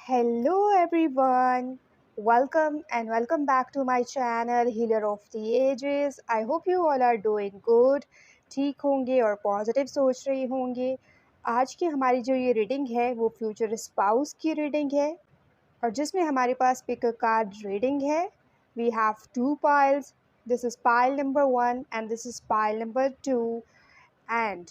Hello everyone, welcome back to my channel Healer of the Ages. I hope you all are doing good, ठीक होंगे और positive सोच रहे होंगे। आज की हमारी जो ये रीडिंग है वो फ्यूचर स्पाउस की रीडिंग है और जिसमें हमारे पास पिक अ कार्ड रीडिंग है। We have two piles, this is pile number 1 and this is pile number 2 and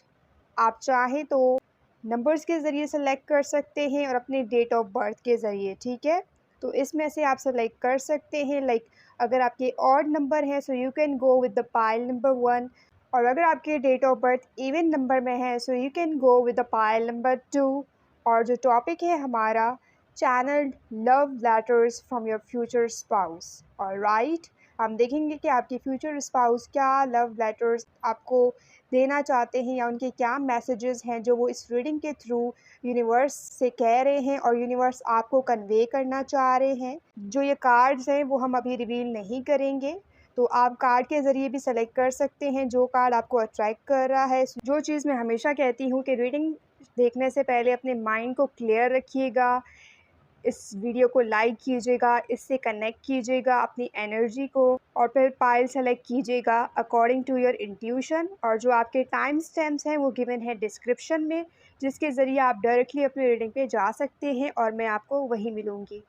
आप चाहें तो नंबर्स के ज़रिए सेलेक्ट कर सकते हैं और अपने डेट ऑफ बर्थ के ज़रिए, ठीक है। तो इसमें से आप सेलेक्ट कर सकते हैं अगर आपके ऑड नंबर है so you can go with the pile number 1 और अगर आपके date of birth even number में है so you can go with the pile number 2। और जो टॉपिक है हमारा channelled love letters from your future spouse. Alright, हम देखेंगे कि आपके फ्यूचर स्पाउस क्या लव लेटर्स आपको देना चाहते हैं या उनके क्या मैसेजेस हैं जो वो इस रीडिंग के थ्रू यूनिवर्स से कह रहे हैं और यूनिवर्स आपको कन्वे करना चाह रहे हैं। जो ये कार्ड्स हैं वो हम अभी रिवील नहीं करेंगे, तो आप कार्ड के ज़रिए भी सेलेक्ट कर सकते हैं जो कार्ड आपको अट्रैक्ट कर रहा है। जो चीज़ मैं हमेशा कहती हूँ कि रीडिंग देखने से पहले अपने माइंड को क्लियर रखिएगा, इस वीडियो को लाइक कीजिएगा, इससे कनेक्ट कीजिएगा अपनी एनर्जी को और फिर पाइल सेलेक्ट कीजिएगा अकॉर्डिंग टू योर इंट्यूशन। और जो आपके टाइम स्टैम्प्स हैं वो गिवन है डिस्क्रिप्शन में, जिसके ज़रिए आप डायरेक्टली अपनी रीडिंग पे जा सकते हैं और मैं आपको वहीं मिलूँगी।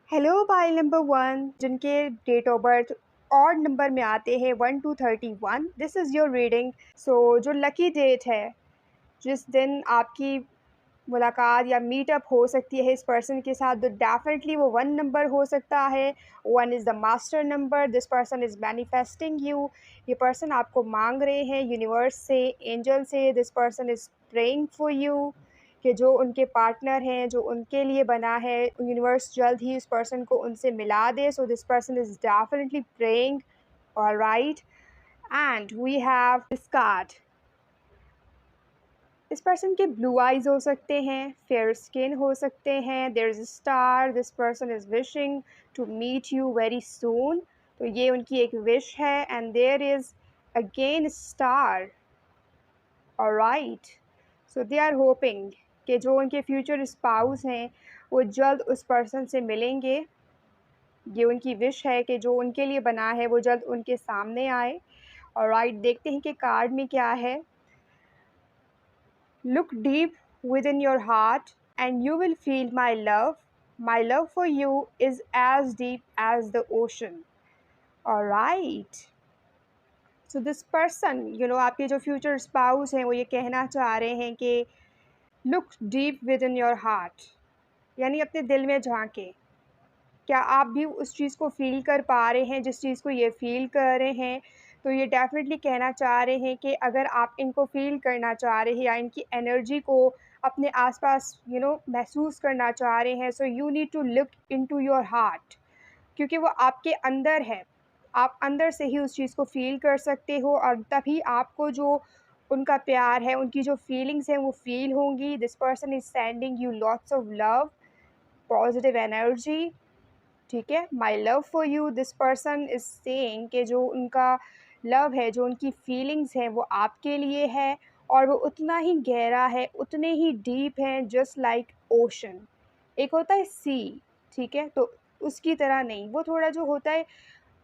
हेलो पाइल नंबर 1 जिनके date of birth odd number में आते हैं 1 to 31, this is your reading. So जो लकी डेट है जिस दिन आपकी मुलाकात या मीटअप हो सकती है इस पर्सन के साथ, तो डेफिनेटली वो 1 नंबर हो सकता है। 1 is the master number, this person is manifesting you. ये पर्सन आपको मांग रहे हैं यूनिवर्स से, एंजल से। This person is praying for you कि जो उनके पार्टनर हैं, जो उनके लिए बना है, यूनिवर्स जल्द ही उस पर्सन को उनसे मिला दे। So this person is definitely praying. Alright, and we have this card. इस पर्सन के ब्लू आइज़ हो सकते हैं, फेयर स्किन हो सकते हैं, there is a star, this person is wishing to meet you very soon. तो ये उनकी एक विश है and there is again star. Alright, so they are hoping कि जो उनके फ्यूचर स्पाउस हैं वो जल्द उस पर्सन से मिलेंगे। ये उनकी विश है कि जो उनके लिए बना है वो जल्द उनके सामने आए। ऑलराइट, देखते हैं कि कार्ड में क्या है। Look deep within your heart and you will feel my love. My love for you is as deep as the ocean. Alright. So this person, आपके जो future spouse हैं वो ये कहना चाह रहे हैं कि look deep within your heart, यानी अपने दिल में झांके। क्या आप भी उस चीज़ को फ़ील कर पा रहे हैं जिस चीज़ को ये फ़ील कर रहे हैं? तो ये डेफ़िनेटली कहना चाह रहे हैं कि अगर आप इनको फ़ील करना चाह रहे हैं या इनकी एनर्जी को अपने आस-पास महसूस करना चाह रहे हैं, so you need to look into your heart, क्योंकि वो आपके अंदर है। आप अंदर से ही उस चीज़ को फ़ील कर सकते हो और तभी आपको जो उनका प्यार है, उनकी जो फ़ीलिंग्स हैं वो फ़ील होंगी। This person is sending you lots of love, positive energy, ठीक है। My love for you, this person is saying कि जो उनका लव है, जो उनकी फीलिंग्स हैं वो आपके लिए है और वो उतना ही गहरा है, उतने ही डीप हैं, जस्ट लाइक ओशन। एक होता है सी, ठीक है, तो उसकी तरह नहीं, वो थोड़ा जो होता है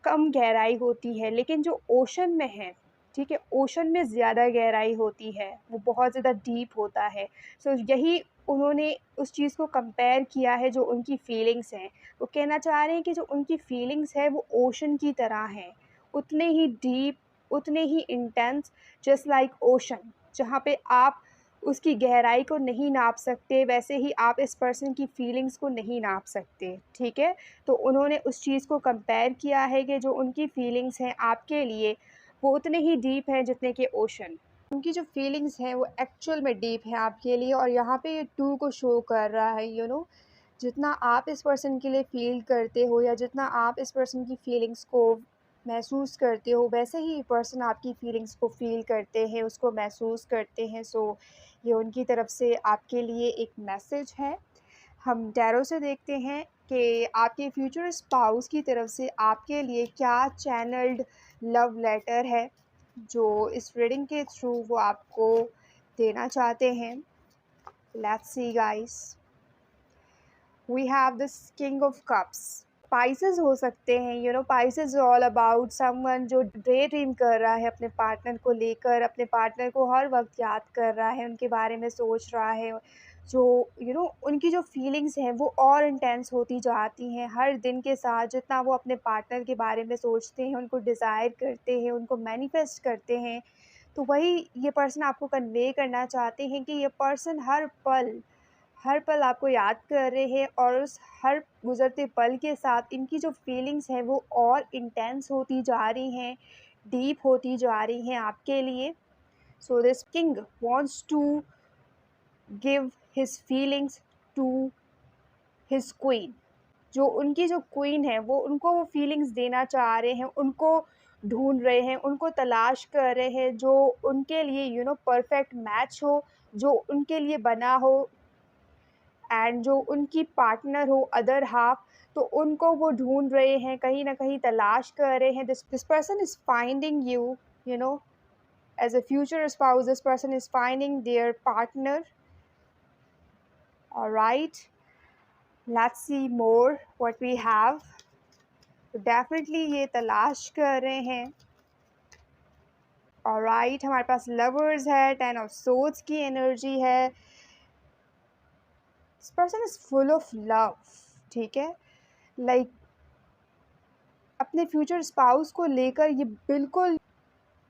कम गहराई होती है, लेकिन जो ओशन में है, ठीक है, ओशन में ज़्यादा गहराई होती है, वो बहुत ज़्यादा डीप होता है। सो यही उन्होंने उस चीज़ को कंपेयर किया है जो उनकी फीलिंग्स हैं। वो कहना चाह रहे हैं कि जो उनकी फीलिंग्स है वो ओशन की तरह हैं, उतने ही डीप, उतने ही इंटेंस, जस्ट लाइक ओशन। जहाँ पे आप उसकी गहराई को नहीं नाप सकते, वैसे ही आप इस पर्सन की फीलिंग्स को नहीं नाप सकते, ठीक है। तो उन्होंने उस चीज़ को कंपेयर किया है कि जो उनकी फीलिंग्स हैं आपके लिए वो उतने ही डीप हैं जितने कि ओशन। उनकी जो फीलिंग्स हैं वो एक्चुअल में डीप हैं आपके लिए और यहाँ पे ये 2 को शो कर रहा है, जितना आप इस पर्सन के लिए फ़ील करते हो या जितना आप इस पर्सन की फीलिंग्स को महसूस करते हो, वैसे ही पर्सन आपकी फीलिंग्स को फ़ील करते हैं, उसको महसूस करते हैं। सो ये उनकी तरफ से आपके लिए एक मैसेज है। हम टैरो से देखते हैं कि आपके फ्यूचर स्पाउस की तरफ से आपके लिए क्या चैनल्ड लव लेटर है जो इस रीडिंग के थ्रू वो आपको देना चाहते हैं। Let's see, guys. We have this King of Cups. Pisces हो सकते हैं, Pisces is all about someone जो डे ड्रीम कर रहा है अपने पार्टनर को लेकर, अपने पार्टनर को हर वक्त याद कर रहा है, उनके बारे में सोच रहा है, जो उनकी जो फीलिंग्स हैं वो और इंटेंस होती जाती हैं हर दिन के साथ। जितना वो अपने पार्टनर के बारे में सोचते हैं, उनको डिज़ायर करते हैं, उनको मैनिफेस्ट करते हैं, तो वही ये पर्सन आपको कन्वे करना चाहते हैं कि ये पर्सन हर पल आपको याद कर रहे हैं, और उस हर गुज़रते पल के साथ इनकी जो फीलिंग्स हैं वो और इंटेंस होती जा रही हैं, डीप होती जा रही हैं आपके लिए। So this king wants to give his feelings to his queen. जो उनकी जो क्वीन है वो उनको वो फीलिंग्स देना चाह रहे हैं, उनको ढूंढ रहे हैं, उनको तलाश कर रहे हैं, जो उनके लिए परफेक्ट मैच हो, जो उनके लिए बना हो, एंड जो उनकी पार्टनर हो, अदर हाफ, तो उनको वो ढूंढ रहे हैं, कहीं ना कहीं तलाश कर रहे हैं। This person is finding you know as a future spouse. This person is finding their partner. Alright, let's see more what we have. Definitely ये तलाश कर रहे हैं। ऑलराइट, हमारे पास लवर्स है, 10 ऑफ सोर्ड्स की एनर्जी है। This person is full of love, ठीक है, लाइक अपने फ्यूचर स्पाउस को लेकर ये बिल्कुल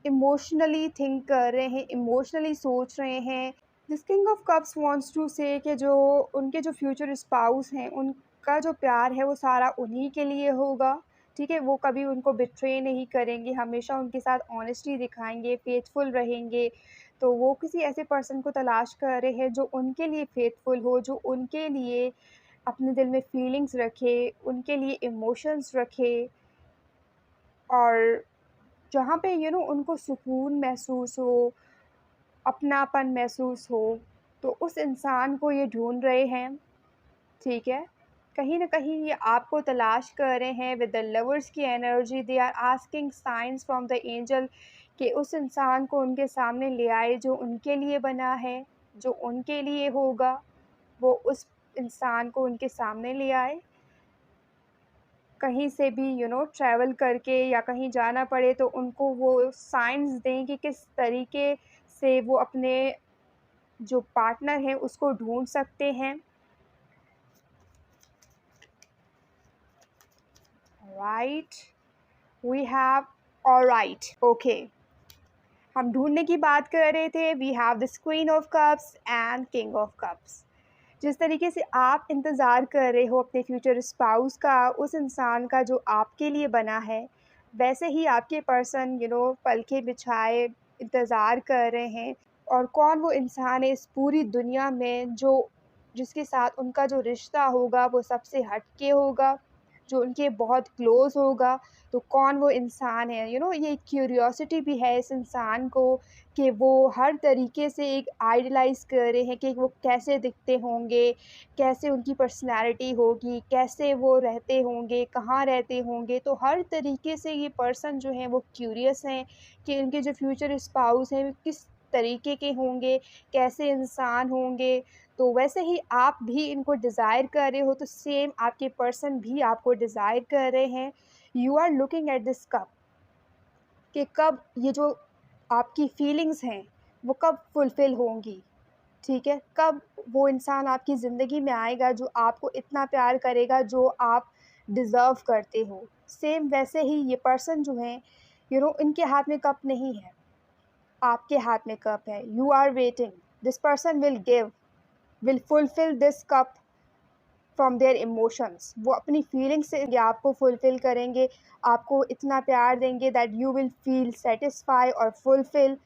इमोशनली थिंक कर रहे हैं, इमोशनली सोच रहे हैं। This king of cups wants to say कि जो उनके जो फ्यूचर स्पाउस हैं उनका जो प्यार है वो सारा उन्हीं के लिए होगा, ठीक है। वो कभी उनको बिट्रे नहीं करेंगे, हमेशा उनके साथ ऑनेस्टी दिखाएंगे, फेथफुल रहेंगे। तो वो किसी ऐसे पर्सन को तलाश कर रहे हैं जो उनके लिए फेथफुल हो, जो उनके लिए अपने दिल में फीलिंग्स रखे, उनके लिए इमोशंस रखे, और जहाँ पे उनको सुकून महसूस हो, अपनापन महसूस हो, तो उस इंसान को ये ढूंढ रहे हैं, ठीक है। कहीं न कहीं ये आपको तलाश कर रहे हैं विद द लवर्स की energy. They are asking signs from the angel कि उस इंसान को उनके सामने ले आए जो उनके लिए बना है, जो उनके लिए होगा, वो उस इंसान को उनके सामने ले आए। कहीं से भी ट्रैवल करके या कहीं जाना पड़े तो उनको वो साइंस दें कि किस तरीके से वो अपने जो पार्टनर है उसको ढूंढ सकते हैं। Right, we have, alright, okay, हम ढूंढने की बात कर रहे थे। We have this queen of cups and king of cups. जिस तरीके से आप इंतज़ार कर रहे हो अपने फ्यूचर स्पाउस का, उस इंसान का जो आपके लिए बना है, वैसे ही आपके पर्सन पलकें बिछाए इंतज़ार कर रहे हैं। और कौन वो इंसान है इस पूरी दुनिया में जो जिसके साथ उनका जो रिश्ता होगा वो सबसे हट के होगा, जो उनके बहुत क्लोज़ होगा। तो कौन वो इंसान है, ये क्यूरियोसिटी भी है इस इंसान को कि वो हर तरीके से एक आइडलाइज़ कर रहे हैं कि वो कैसे दिखते होंगे, कैसे उनकी पर्सनैलिटी होगी, कैसे वो रहते होंगे, कहाँ रहते होंगे। तो हर तरीके से ये पर्सन जो हैं वो क्यूरियस हैं कि उनके जो फ्यूचर स्पाउस हैं वो किस तरीके के होंगे, कैसे इंसान होंगे। तो वैसे ही आप भी इनको डिज़ायर कर रहे हो, तो सेम आपके पर्सन भी आपको डिज़ायर कर रहे हैं। You are looking at this cup कि कब ये जो आपकी फीलिंग्स हैं वो कब फुलफ़िल होंगी, ठीक है। कब वो इंसान आपकी ज़िंदगी में आएगा जो आपको इतना प्यार करेगा जो आप डिज़र्व करते हो। सेम वैसे ही ये पर्सन जो हैं इनके हाथ में कप नहीं है, आपके हाथ में कप है। You are waiting, this person will fulfil this cup from their emotions. वो अपनी फीलिंग्स से ये आपको फुलफ़िल करेंगे, आपको इतना प्यार देंगे that you will feel satisfy और फुलफ़िल।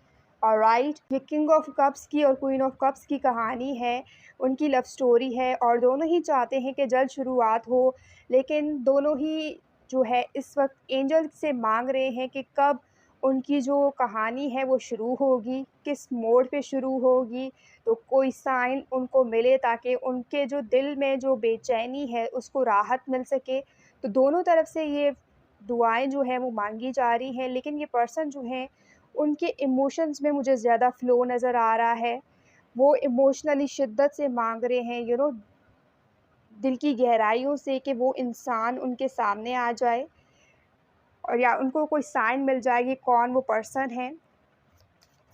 ऑलराइट, ये किंग ऑफ कप्स की और क्वीन ऑफ कप्स की कहानी है, उनकी लव स्टोरी है, और दोनों ही चाहते हैं कि जल्द शुरुआत हो। लेकिन दोनों ही जो है इस वक्त एंजल से मांग रहे हैं कि कब उनकी जो कहानी है वो शुरू होगी, किस मोड़ पे शुरू होगी। तो कोई साइन उनको मिले ताकि उनके जो दिल में जो बेचैनी है उसको राहत मिल सके। तो दोनों तरफ से ये दुआएं जो हैं वो मांगी जा रही हैं। लेकिन ये पर्सन जो हैं उनके इमोशंस में मुझे ज़्यादा फ़्लो नज़र आ रहा है। वो इमोशनली शिद्दत से मांग रहे हैं, दिल की गहराइयों से, कि वो इंसान उनके सामने आ जाए और या उनको कोई साइन मिल जाए कि कौन वो पर्सन है।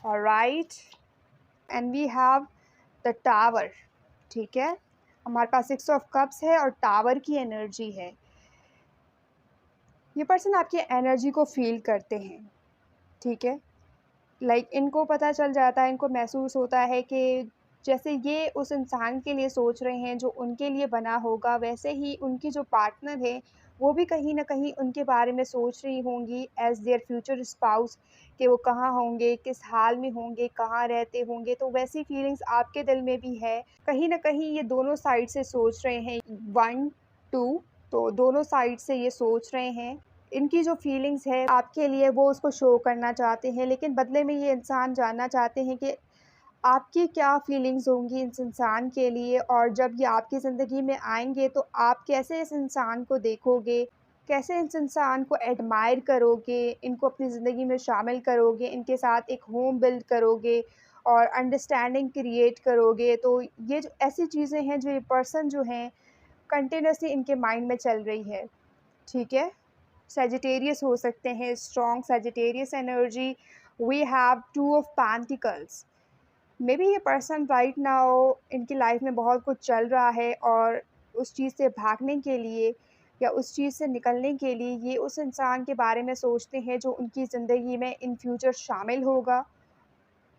Alright, and we have the tower. ठीक है, हमारे पास 6 ऑफ कप्स है और टावर की एनर्जी है। ये पर्सन आपकी एनर्जी को फील करते हैं। ठीक है, इनको पता चल जाता है, इनको महसूस होता है कि जैसे ये उस इंसान के लिए सोच रहे हैं जो उनके लिए बना होगा, वैसे ही उनकी जो पार्टनर है वो भी कहीं न कहीं उनके बारे में सोच रही होंगी एज़ देयर फ्यूचर स्पाउस, कि वो कहाँ होंगे, किस हाल में होंगे, कहाँ रहते होंगे। तो वैसी फीलिंग्स आपके दिल में भी है। कहीं न कहीं ये दोनों साइड से सोच रहे हैं, 1, 2, तो दोनों साइड से ये सोच रहे हैं। इनकी जो फीलिंग्स है आपके लिए वो उसको शो करना चाहते हैं, लेकिन बदले में ये इंसान जानना चाहते हैं कि आपकी क्या फीलिंग्स होंगी इस इंसान के लिए, और जब ये आपकी ज़िंदगी में आएँगे तो आप कैसे इस इंसान को देखोगे, कैसे इस इंसान को एडमायर करोगे, इनको अपनी ज़िंदगी में शामिल करोगे, इनके साथ एक होम बिल्ड करोगे और अंडरस्टैंडिंग क्रिएट करोगे। तो ये जो ऐसी चीज़ें हैं जो ये पर्सन जो हैं कंटिन्यूअसली इनके माइंड में चल रही है। ठीक है? सजिटेरियस हो सकते हैं, strong Sagittarius energy. We have 2 of pentacles. May be ये पर्सन राइट नाउ इनकी लाइफ में बहुत कुछ चल रहा है और उस चीज़ से भागने के लिए या उस चीज़ से निकलने के लिए ये उस इंसान के बारे में सोचते हैं जो उनकी ज़िंदगी में इन फ्यूचर शामिल होगा।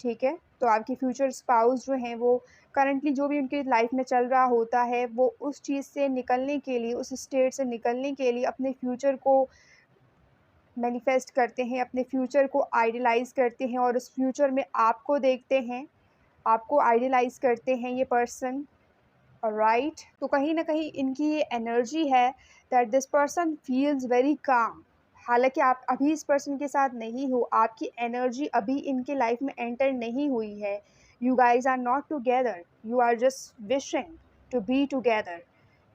ठीक है? तो आपके फ्यूचर स्पाउस जो हैं वो करंटली जो भी उनकी लाइफ में चल रहा होता है, वो उस चीज़ से निकलने के लिए, उस स्टेट से निकलने के लिए अपने फ्यूचर को मैनिफेस्ट करते हैं, अपने फ्यूचर को आइडलाइज़ करते हैं और उस फ्यूचर में आपको देखते हैं, आपको आइडलाइज़ करते हैं ये पर्सन। ऑलराइट, तो कहीं न कहीं इनकी ये एनर्जी है that this person feels very calm. हालाँकि आप अभी इस पर्सन के साथ नहीं हो, आपकी एनर्जी अभी इनके लाइफ में एंटर नहीं हुई है। You guys are not together, you are just wishing to be together.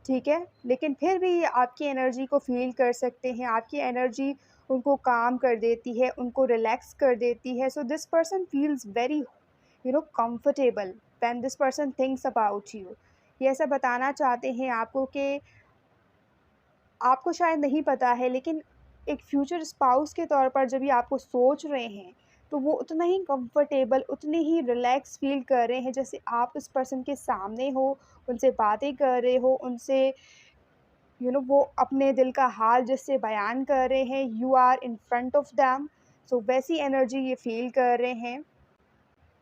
ठीक है? लेकिन फिर भी ये आपकी एनर्जी को फ़ील कर सकते हैं, आपकी एनर्जी उनको काम कर देती है, उनको रिलैक्स कर देती है। So this person feels very comfortable when this person thinks about you. ये ऐसा बताना चाहते हैं आपको कि आपको शायद नहीं पता है, लेकिन एक फ्यूचर स्पाउस के तौर पर जब ये आपको सोच रहे हैं, तो वो उतना ही कंफर्टेबल, उतने ही रिलैक्स फ़ील कर रहे हैं जैसे आप उस पर्सन के सामने हो, उनसे बातें कर रहे हो, उनसे वो अपने दिल का हाल जिससे बयान कर रहे हैं, you are in front of them. So वैसी एनर्जी ये फ़ील कर रहे हैं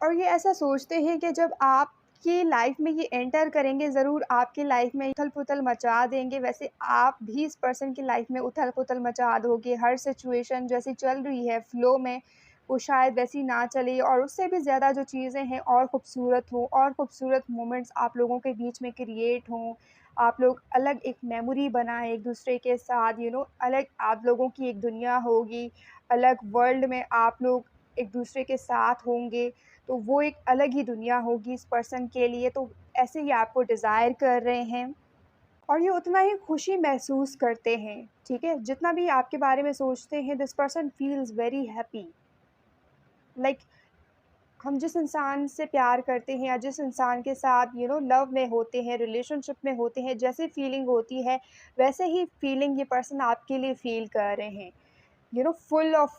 और ये ऐसा सोचते हैं कि जब आपकी लाइफ में ये एंटर करेंगे, ज़रूर आपकी लाइफ में उथल-पुथल मचा देंगे। वैसे आप भी इस पर्सन की लाइफ में उथल-पुथल मचा दोगे। हर सिचुएशन जैसी चल रही है फ़्लो में, वो शायद वैसी ना चले और उससे भी ज़्यादा जो चीज़ें हैं और ख़ूबसूरत हों, और ख़ूबसूरत मोमेंट्स आप लोगों के बीच में क्रिएट हों। आप लोग अलग एक मेमोरी बनाएँ एक-दूसरे के साथ, अलग आप लोगों की एक दुनिया होगी, अलग वर्ल्ड में आप लोग एक-दूसरे के साथ होंगे। तो वो एक अलग ही दुनिया होगी इस पर्सन के लिए, तो ऐसे ही आपको डिज़ायर कर रहे हैं और ये उतना ही खुशी महसूस करते हैं। ठीक है? जितना भी आपके बारे में सोचते हैं, this person feels very happy. Like हम जिस इंसान से प्यार करते हैं या जिस इंसान के साथ लव में होते हैं, रिलेशनशिप में होते हैं, जैसे फीलिंग होती है, वैसे ही फीलिंग ये पर्सन आपके लिए फ़ील कर रहे हैं। Full of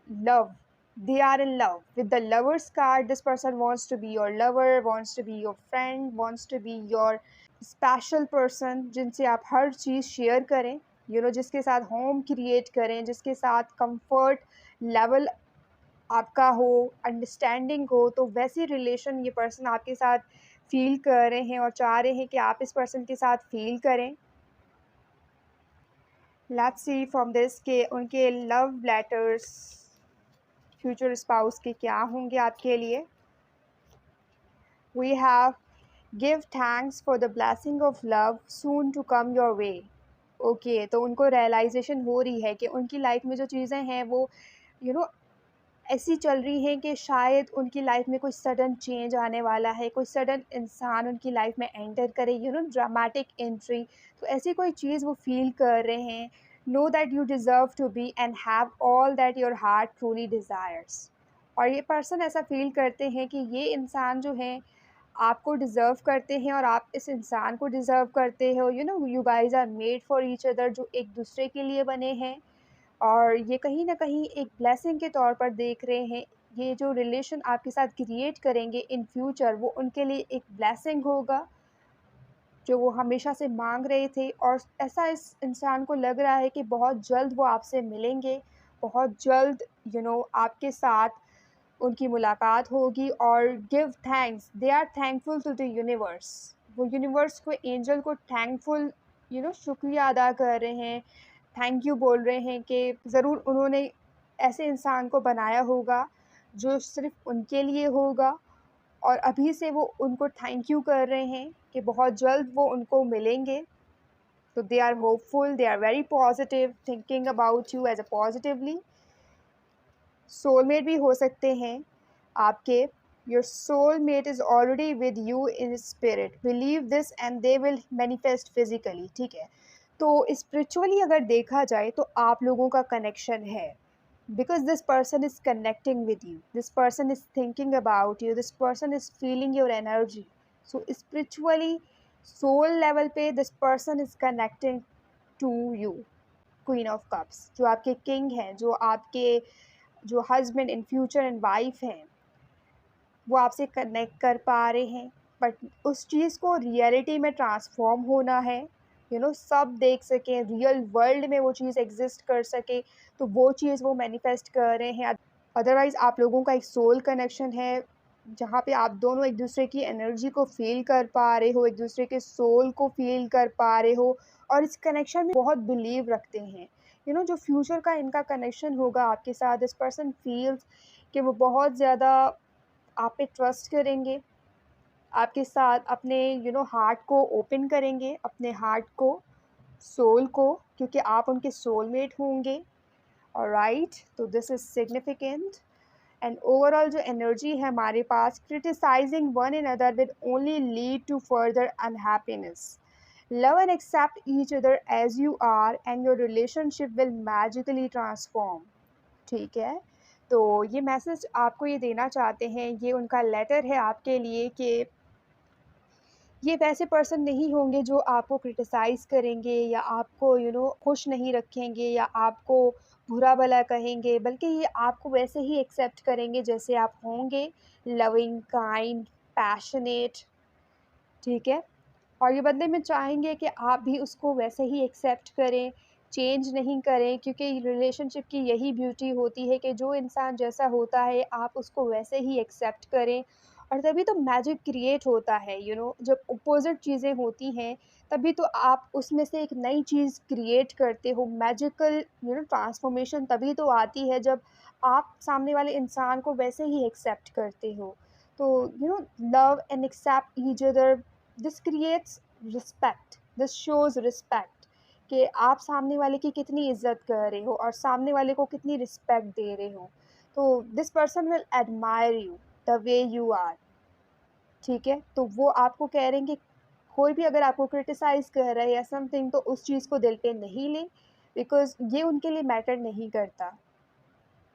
love. They are in love. With the lover's card, this person wants to be your lover, wants to be your friend, wants to be your special person, जिनसे आप हर चीज़ share करें, जिसके साथ home create करें, जिसके साथ comfort level आपका हो, अंडरस्टैंडिंग हो। तो वैसी रिलेशन ये पर्सन आपके साथ फ़ील कर रहे हैं और चाह रहे हैं कि आप इस पर्सन के साथ फ़ील करें। लेट्स सी फ्रॉम दिस के उनके लव लेटर्स फ्यूचर स्पाउस के क्या होंगे आपके लिए। We have give thanks for the blessing of love soon to come your way. Okay, तो उनको रियलाइजेशन हो रही है कि उनकी लाइफ में जो चीज़ें हैं वो यू नो ऐसी चल रही हैं कि शायद उनकी लाइफ में कोई सडन चेंज आने वाला है, कोई सडन इंसान उनकी लाइफ में एंटर करे, ड्रामेटिक एंट्री। तो ऐसी कोई चीज़ वो फील कर रहे हैं। Know that you deserve to be and have all that your heart truly desires. और ये पर्सन ऐसा फील करते हैं कि ये इंसान जो है आपको डिज़र्व करते हैं और आप इस इंसान को डिज़र्व करते हो। You guys are made for each other, जो एक दूसरे के लिए बने हैं। और ये कहीं न कहीं एक ब्लेसिंग के तौर पर देख रहे हैं। ये जो रिलेशन आपके साथ क्रिएट करेंगे इन फ्यूचर, वो उनके लिए एक ब्लेसिंग होगा, जो वो हमेशा से माँग रहे थे। और ऐसा इस इंसान को लग रहा है कि बहुत जल्द वो आपसे मिलेंगे, बहुत जल्द आपके साथ उनकी मुलाकात होगी। और give thanks, they are thankful to the universe. वो यूनिवर्स को, एंजल को थैंकफुल शुक्रिया अदा कर रहे हैं, थैंक यू बोल रहे हैं कि ज़रूर उन्होंने ऐसे इंसान को बनाया होगा जो सिर्फ़ उनके लिए होगा। और अभी से वो उनको थैंक यू कर रहे हैं कि बहुत जल्द वो उनको मिलेंगे। तो they are hopeful, they are very positive, thinking about you as a positively. Soulmate भी हो सकते हैं आपके। Your soulmate is already with you in spirit, believe this and they will manifest physically. ठीक है, तो स्पिरिचुअली अगर देखा जाए तो आप लोगों का कनेक्शन है, because this person is connecting with you, this person is thinking about you, this person is feeling your energy. So spiritually, soul level पे this person is connecting to you. Queen of Cups, जो आपके king हैं, जो आपके जो husband in future and wife हैं, वो आपसे कनेक्ट कर पा रहे हैं। बट उस चीज़ को रियलिटी में ट्रांसफॉर्म होना है, सब देख सकें, रियल वर्ल्ड में वो चीज़ एग्जिस्ट कर सके, तो वो चीज़ वो मैनिफेस्ट कर रहे हैं। अदरवाइज़ आप लोगों का एक सोल कनेक्शन है, जहाँ पे आप दोनों एक दूसरे की एनर्जी को फ़ील कर पा रहे हो, एक दूसरे के सोल को फ़ील कर पा रहे हो, और इस कनेक्शन में बहुत बिलीव रखते हैं। जो फ्यूचर का इनका कनेक्शन होगा आपके साथ, दिस पर्सन फील्स कि वो बहुत ज़्यादा आप पे ट्रस्ट करेंगे, आपके साथ अपने हार्ट को ओपन करेंगे, अपने हार्ट को, सोल को, क्योंकि आप उनके सोलमेट होंगे। ऑलराइट, तो this is significant. And overall जो एनर्जी है हमारे पास, criticising one another will only lead to further unhappiness. Love and accept each other as you are and your relationship will magically transform. ठीक है, तो ये मैसेज आपको ये देना चाहते हैं, ये उनका लेटर है आपके लिए कि ये वैसे पर्सन नहीं होंगे जो आपको क्रिटिसाइज़ करेंगे या आपको खुश नहीं रखेंगे या आपको बुरा भला कहेंगे, बल्कि ये आपको वैसे ही एक्सेप्ट करेंगे जैसे आप होंगे, लविंग, काइंड, पैशनेट। ठीक है, और ये बदले में चाहेंगे कि आप भी उसको वैसे ही एक्सेप्ट करें, चेंज नहीं करें, क्योंकि रिलेशनशिप की यही ब्यूटी होती है कि जो इंसान जैसा होता है आप उसको वैसे ही एक्सेप्ट करें। और तभी तो मैजिक क्रिएट होता है। जब अपोज़िट चीज़ें होती हैं, तभी तो आप उसमें से एक नई चीज़ क्रिएट करते हो। मैजिकल ट्रांसफॉर्मेशन तभी तो आती है जब आप सामने वाले इंसान को वैसे ही एक्सेप्ट करते हो। तो love and accept each other, this creates respect, this shows respect, कि आप सामने वाले की कितनी इज़्ज़त कर रहे हो और सामने वाले को कितनी रिस्पेक्ट दे रहे हो। तो this person will admire you the way you are. ठीक है, तो वो आपको कह रहे हैं कि कोई भी अगर आपको क्रिटिसाइज़ कर रहा है या समथिंग, तो उस चीज़ को दिल पे नहीं लें, बिकॉज़ ये उनके लिए मैटर नहीं करता।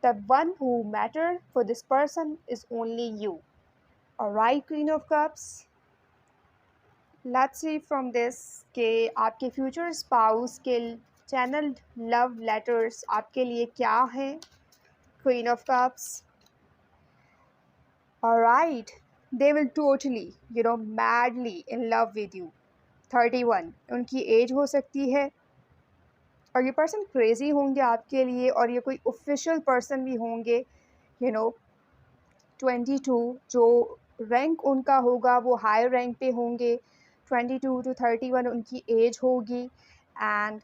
The one who matter for this person is only you. Alright, queen of cups, let's see from this कि आपके फ्यूचर स्पाउस के चैनल्ड लव लेटर्स आपके लिए क्या हैं। Queen of cups, alright, they will totally madly in love with you। 31 उनकी as हो सकती है, और ये पर्सन क्रेज़ी होंगे आपके लिए, और ये कोई ऑफिशियल पर्सन भी होंगे। 22 जो रैंक उनका होगा वो हायर रैंक पे होंगे। 22 टू 31 उनकी एज होगी। And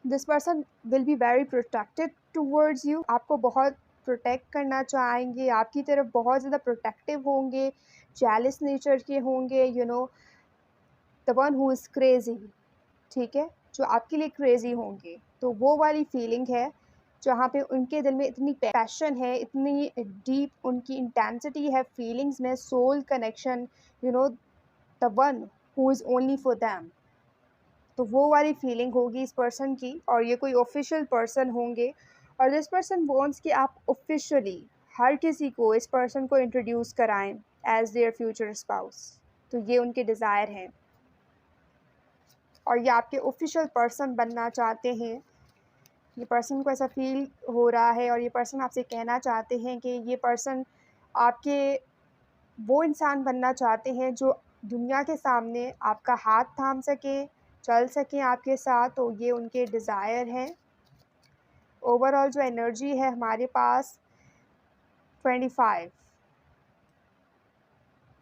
this person will be very protected towards you, आपको बहुत प्रोटेक्ट करना चाहेंगे, आपकी तरफ बहुत ज़्यादा प्रोटेक्टिव होंगे, जेलस नेचर के होंगे। The one who is crazy, ठीक है, जो आपके लिए क्रेज़ी होंगे। तो वो वाली फीलिंग है जहाँ पे उनके दिल में इतनी पैशन है, इतनी डीप उनकी इंटेंसिटी है फीलिंग्स में, soul connection, the one who is only for them. तो वो वाली फीलिंग होगी इस पर्सन की, और ये कोई ऑफिशियल पर्सन होंगे। और दिस पर्सन वांट्स कि आप ऑफिशियली हर किसी को इस पर्सन को इंट्रोड्यूस कराएं एज देयर फ्यूचर स्पाउस। तो ये उनके डिज़ायर हैं और ये आपके ऑफिशियल पर्सन बनना चाहते हैं। ये पर्सन को ऐसा फील हो रहा है और ये पर्सन आपसे कहना चाहते हैं कि ये पर्सन आपके वो इंसान बनना चाहते हैं जो दुनिया के सामने आपका हाथ थाम सके, चल सकें आपके साथ। तो ये उनके डिज़ायर हैं। ओवरऑल जो एनर्जी है हमारे पास 25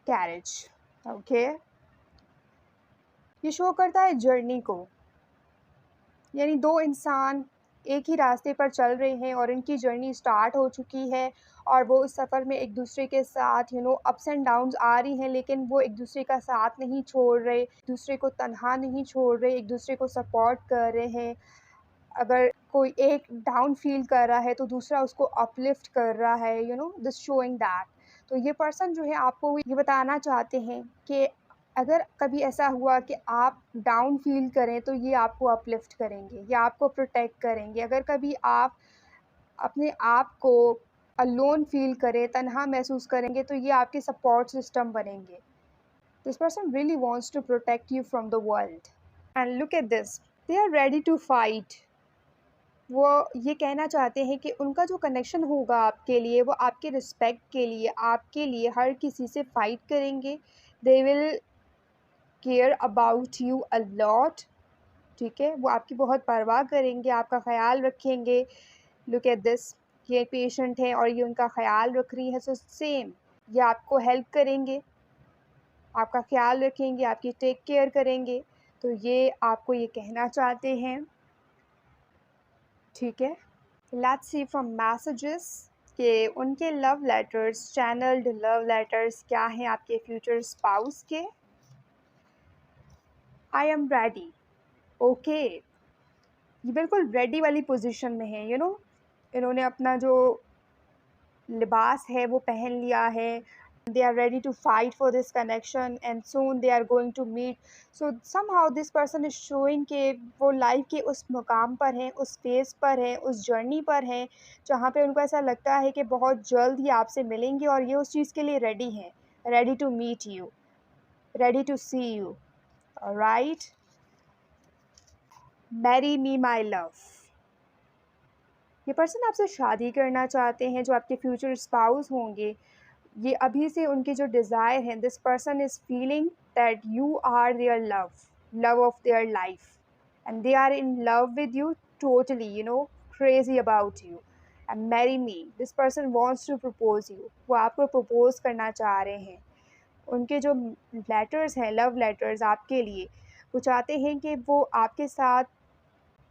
कैरेज, ओके। ये शो करता है जर्नी को, यानी दो इंसान एक ही रास्ते पर चल रहे हैं और इनकी जर्नी स्टार्ट हो चुकी है और वो इस सफ़र में एक दूसरे के साथ अप्स एंड डाउन्स आ रही हैं, लेकिन वो एक दूसरे का साथ नहीं छोड़ रहे, एक दूसरे को तन्हा नहीं छोड़ रहे, एक दूसरे को सपोर्ट कर रहे हैं। अगर कोई एक डाउन फील कर रहा है तो दूसरा उसको अपलिफ्ट कर रहा है, दिस शोइंग दैट। तो ये पर्सन जो है आपको ये बताना चाहते हैं कि अगर कभी ऐसा हुआ कि आप डाउन फील करें तो ये आपको अपलिफ्ट करेंगे, ये आपको प्रोटेक्ट करेंगे। अगर कभी आप अपने आप को अलोन फील करें, तन्हा महसूस करेंगे, तो ये आपके सपोर्ट सिस्टम बनेंगे। This person really wants to protect you from the world and look at this, they are ready to fight. वो ये कहना चाहते हैं कि उनका जो कनेक्शन होगा आपके लिए, वो आपके रिस्पेक्ट के लिए, आपके लिए हर किसी से फ़ाइट करेंगे। They will care about you a lot, ठीक है। वो आपकी बहुत परवाह करेंगे, आपका ख़्याल रखेंगे। लुक एट दिस, ये पेशेंट है और ये उनका ख़्याल रख रही है। सो सेम, ये आपको हेल्प करेंगे, आपका ख़्याल रखेंगे, आपकी टेक केयर करेंगे। तो ये आपको ये कहना चाहते हैं, ठीक है। लेट्स सी फ्रॉम मैसेजेस कि उनके love letters, channelled love letters क्या हैं आपके फ्यूचर स्पाउस के। I am ready, okay. ये बिल्कुल रेडी वाली पोजीशन में है, इन्होंने अपना जो लिबास है वो पहन लिया है। They are ready to fight for this connection and soon they are going to meet. So somehow this person is showing कि वो लाइफ के उस मुकाम पर हैं, उस फेज़ पर हैं, उस जर्नी पर हैं जहाँ पे उनको ऐसा लगता है कि बहुत जल्द ही आपसे मिलेंगे और ये उस चीज़ के लिए रेडी हैं, ready to meet you, ready to see you, alright. Marry me my love, ये पर्सन आपसे शादी करना चाहते हैं। जो आपके फ्यूचर स्पाउस होंगे, ये अभी से उनके जो डिज़ायर हैं, this person is feeling that you are their love, love of their life and they are in love with you totally, crazy about you and marry me. This person wants to propose you, वो आपको propose करना चाह रहे हैं। उनके जो letters हैं, love letters आपके लिए, वो चाहते हैं कि वो आपके साथ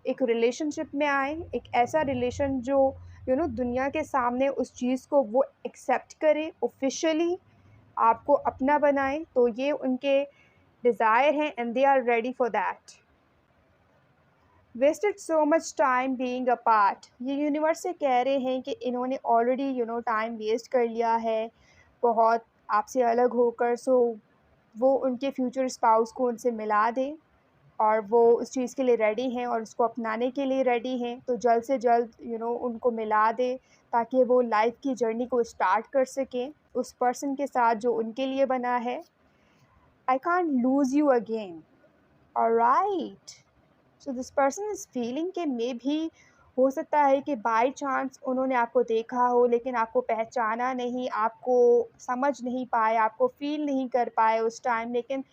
एक रिलेशनशिप में आए, एक ऐसा रिलेशन जो दुनिया के सामने उस चीज़ को वो एक्सेप्ट करे, ऑफिशियली आपको अपना बनाए। तो ये उनके डिज़ायर हैं and they are ready for that. Wasted so much time being apart, ये यूनिवर्स से कह रहे हैं कि इन्होंने ऑलरेडी टाइम वेस्ट कर लिया है बहुत आपसे अलग होकर। सो वो उनके फ्यूचर स्पाउस को उनसे मिला दें और वो उस चीज़ के लिए रेडी हैं और उसको अपनाने के लिए रेडी हैं। तो जल्द से जल्द उनको मिला दें ताकि वो लाइफ की जर्नी को स्टार्ट कर सकें उस पर्सन के साथ जो उनके लिए बना है। I can't loose you again, alright. So this person is feeling कि मे भी हो सकता है कि बाय चांस उन्होंने आपको देखा हो लेकिन आपको पहचाना नहीं, आपको समझ नहीं पाए, आपको फील नहीं कर पाए उस टाइम। लेकिन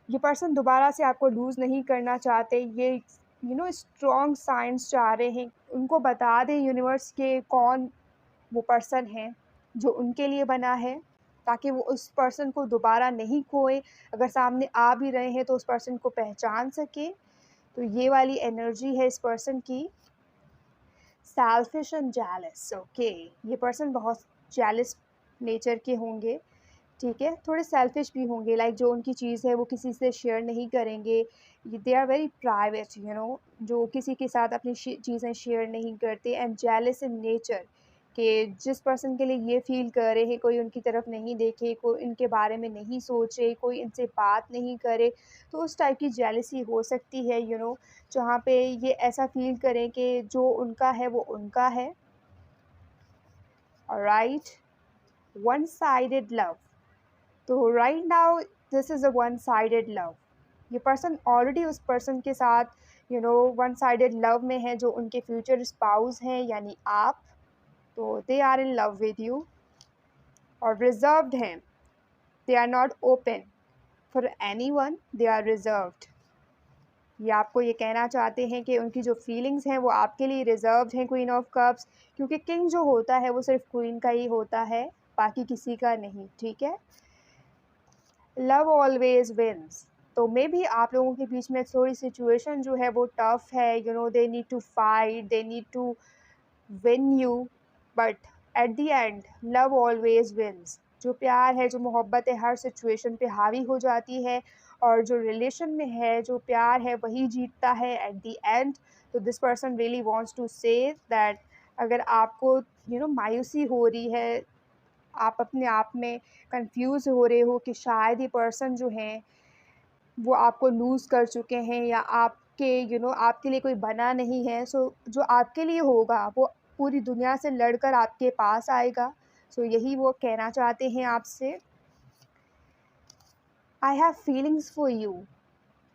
ये पर्सन दोबारा से आपको लूज़ नहीं करना चाहते। ये स्ट्रॉन्ग साइंस चाह रहे हैं, उनको बता दें यूनिवर्स के कौन वो पर्सन है जो उनके लिए बना है, ताकि वो उस पर्सन को दोबारा नहीं खोएं। अगर सामने आ भी रहे हैं तो उस पर्सन को पहचान सकें। तो ये वाली एनर्जी है इस पर्सन की। Selfish and jealous, okay. ये पर्सन बहुत जेलस नेचर के होंगे, ठीक है। थोड़े सेल्फिश भी होंगे, लाइक जो उनकी चीज़ है वो किसी से शेयर नहीं करेंगे। दे आर वेरी प्राइवेट, जो किसी के साथ अपनी चीज़ें शेयर नहीं करते। एंड जेलस इन नेचर, कि जिस पर्सन के लिए ये फ़ील कर रहे हैं कोई उनकी तरफ नहीं देखे, कोई इनके बारे में नहीं सोचे, कोई इनसे बात नहीं करे, तो उस टाइप की जेलसी हो सकती है, जहाँ पे ये ऐसा फ़ील करें कि जो उनका है वो उनका है, ऑलराइट। वन साइडेड लव, तो right now this is a one sided love. ये पर्सन ऑलरेडी उस पर्सन के साथ वन साइडेड लव में है, जो उनके फ्यूचर स्पाउस हैं यानी आप। तो they are in love with you और रिजर्व्ड हैं। They are not open for anyone, they are reserved. ये आपको ये कहना चाहते हैं कि उनकी जो फीलिंग्स हैं वो आपके लिए रिजर्व्ड हैं, क्वीन ऑफ कप्स। क्योंकि किंग जो होता है वो सिर्फ क्वीन का ही होता है, बाकी किसी का नहीं, ठीक है। Love always wins. तो मे भी आप लोगों के बीच में थोड़ी सिचुएशन जो है वो टफ है, they need to fight, they need to win you, but at the end love always wins. जो प्यार है, जो मोहब्बत है, हर सिचुएशन पे हावी हो जाती है, और जो रिलेशन में है, जो प्यार है, वही जीतता है एट द एंड। तो this person really wants to say that अगर आपको मायूसी हो रही है, आप अपने आप में कंफ्यूज हो रहे हो कि शायद ये पर्सन जो हैं वो आपको लूज़ कर चुके हैं, या आपके आपके लिए कोई बना नहीं है, सो जो आपके लिए होगा वो पूरी दुनिया से लड़कर आपके पास आएगा। सो यही वो कहना चाहते हैं आपसे। I have feelings for you.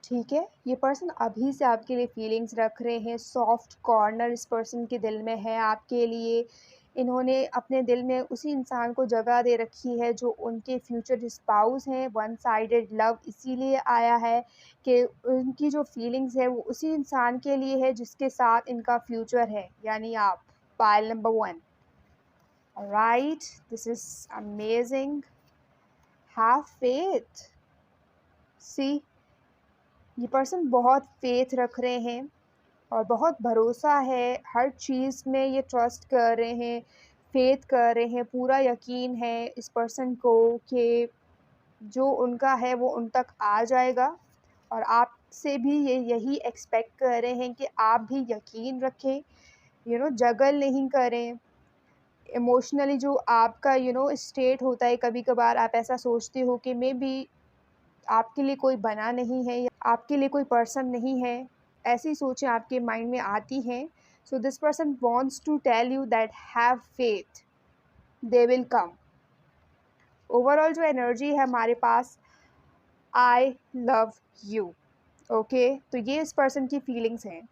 ठीक है, ये पर्सन अभी से आपके लिए फीलिंग्स रख रहे हैं। सॉफ्ट कॉर्नर इस पर्सन के दिल में है आपके लिए। इन्होंने अपने दिल में उसी इंसान को जगह दे रखी है जो उनके फ्यूचर स्पाउस हैं। वन साइडेड लव इसीलिए आया है कि उनकी जो फीलिंग्स है वो उसी इंसान के लिए है जिसके साथ इनका फ्यूचर है, यानी आप। Pile number 1। Right, this is amazing. Have faith. See, ये पर्सन बहुत फेथ रख रहे हैं और बहुत भरोसा है, हर चीज़ में ये ट्रस्ट कर रहे हैं, फेथ कर रहे हैं, पूरा यकीन है इस पर्सन को कि जो उनका है वो उन तक आ जाएगा। और आपसे भी ये यही एक्सपेक्ट कर रहे हैं कि आप भी यकीन रखें, जगल नहीं करें। इमोशनली जो आपका स्टेट होता है, कभी कभार आप ऐसा सोचते हो कि मे बी आपके लिए कोई बना नहीं है या आपके लिए कोई पर्सन नहीं है, ऐसी सोचें आपके माइंड में आती हैं। So this person wants to tell you that have faith, they will come. Overall जो एनर्जी है हमारे पास, आई लव यू। ओके, तो ये इस पर्सन की फीलिंग्स हैं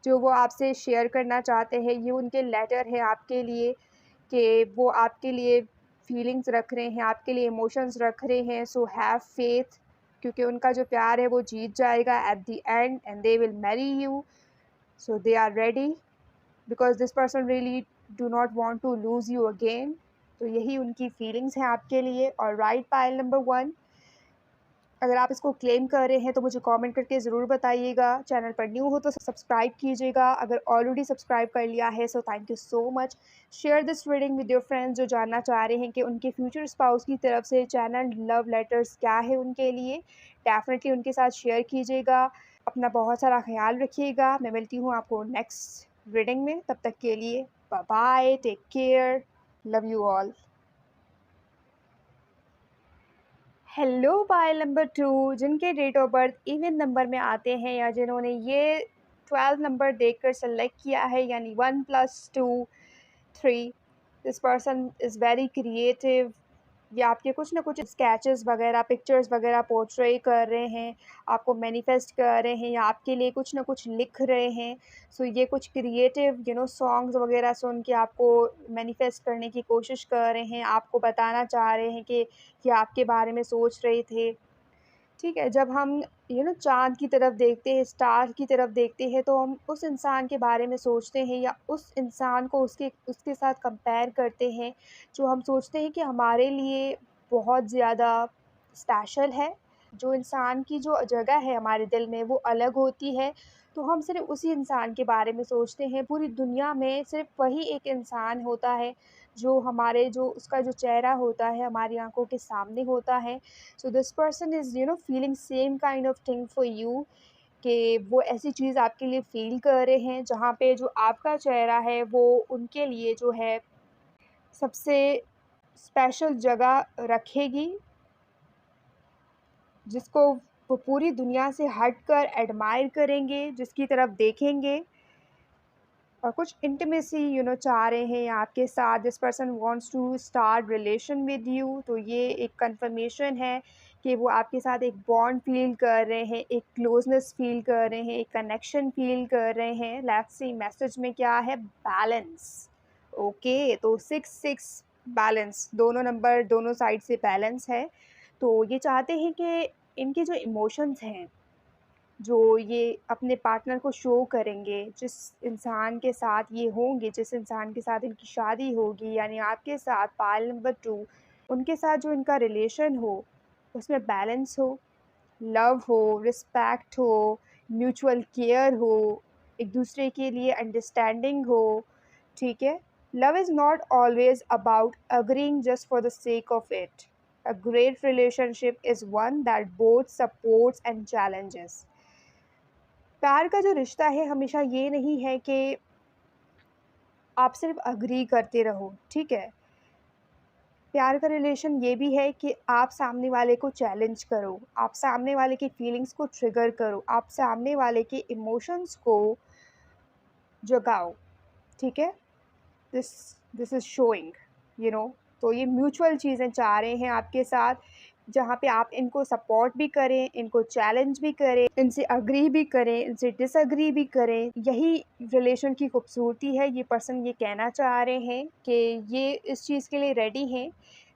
जो वो आपसे शेयर करना चाहते हैं। ये उनके लेटर है आपके लिए कि वो आपके लिए फीलिंग्स रख रहे हैं, आपके लिए इमोशंस रख रहे हैं। सो हैव फेथ, क्योंकि उनका जो प्यार है वो जीत जाएगा at the end, and they will marry you. So they are ready, because this person really do not want to lose you again. तो यही उनकी फीलिंग्स हैं आपके लिए। और राइट, पाइल नंबर 1। अगर आप इसको क्लेम कर रहे हैं तो मुझे कमेंट करके ज़रूर बताइएगा। चैनल पर न्यू हो तो सब्सक्राइब कीजिएगा, अगर ऑलरेडी सब्सक्राइब कर लिया है so thank you so much. Share this reading with your friends जो जानना चाह रहे हैं कि उनके फ्यूचर स्पाउस की तरफ से चैनल लव लेटर्स क्या है उनके लिए। डेफिनेटली उनके साथ शेयर कीजिएगा। अपना बहुत सारा ख्याल रखिएगा। मैं मिलती हूँ आपको नेक्स्ट रीडिंग में, तब तक के लिए bye bye, take care, love you all. Hello, pile number 2, जिनके date of birth even number में आते हैं या जिन्होंने ये 12 नंबर देखकर सेलेक्ट किया है, यानी 1 + 2 3। This person is very creative. ये आपके कुछ ना कुछ स्केचेस वगैरह, पिक्चर्स वगैरह पोर्ट्रे कर रहे हैं, आपको मैनिफेस्ट कर रहे हैं, या आपके लिए कुछ ना कुछ लिख रहे हैं। सो ये कुछ क्रिएटिव सॉन्ग्स वगैरह सुन के आपको मैनिफेस्ट करने की कोशिश कर रहे हैं, आपको बताना चाह रहे हैं कि आपके बारे में सोच रहे थे। ठीक है, जब हम चाँद की तरफ देखते हैं, स्टार की तरफ देखते हैं, तो हम उस इंसान के बारे में सोचते हैं या उस इंसान को उसके साथ कंपेयर करते हैं, जो हम सोचते हैं कि हमारे लिए बहुत ज़्यादा स्पेशल है। जो इंसान की जो जगह है हमारे दिल में वो अलग होती है, तो हम सिर्फ़ उसी इंसान के बारे में सोचते हैं। पूरी दुनिया में सिर्फ़ वही एक इंसान होता है जो हमारे जो उसका जो चेहरा होता है हमारी आँखों के सामने होता है। So this person is feeling same kind of thing for you, कि वो ऐसी चीज़ आपके लिए फ़ील कर रहे हैं जहाँ पे जो आपका चेहरा है वो उनके लिए जो है सबसे स्पेशल जगह रखेगी, जिसको वो पूरी दुनिया से हटकर एडमायर करेंगे, जिसकी तरफ देखेंगे और कुछ इंटीमेसी चाह रहे हैं आपके साथ। This person wants to start relation with you. तो ये एक कंफर्मेशन है कि वो आपके साथ एक बॉन्ड फील कर रहे हैं, एक क्लोजनेस फील कर रहे हैं, एक कनेक्शन फील कर रहे हैं। लेट्स सी मैसेज में क्या है, बैलेंस। ओके, तो 6 6 बैलेंस, दोनों नंबर दोनों साइड से बैलेंस है। तो ये चाहते हैं कि इनके जो इमोशंस हैं, जो ये अपने पार्टनर को शो करेंगे, जिस इंसान के साथ ये होंगे, जिस इंसान के साथ इनकी शादी होगी, यानी आपके साथ पायल नंबर 2, उनके साथ जो इनका रिलेशन हो उसमें बैलेंस हो, लव हो, रिस्पेक्ट हो, म्यूचुअल केयर हो, एक दूसरे के लिए अंडरस्टैंडिंग हो। ठीक है। Love is not always about agreeing just for the sake of it. A great relationship is one that both supports and challenges. प्यार का जो रिश्ता है हमेशा ये नहीं है कि आप सिर्फ अग्री करते रहो, ठीक है। प्यार का रिलेशन ये भी है कि आप सामने वाले को चैलेंज करो, आप सामने वाले की फीलिंग्स को ट्रिगर करो, आप सामने वाले के इमोशंस को जगाओ, ठीक है। दिस दिस इज़ शोइंग, तो ये म्यूचुअल चीज़ें चाह रहे हैं आपके साथ, जहाँ पे आप इनको सपोर्ट भी करें, इनको चैलेंज भी करें, इनसे अग्री भी करें, इनसे डिसअग्री भी करें। यही रिलेशन की खूबसूरती है। ये पर्सन ये कहना चाह रहे हैं कि ये इस चीज़ के लिए रेडी हैं।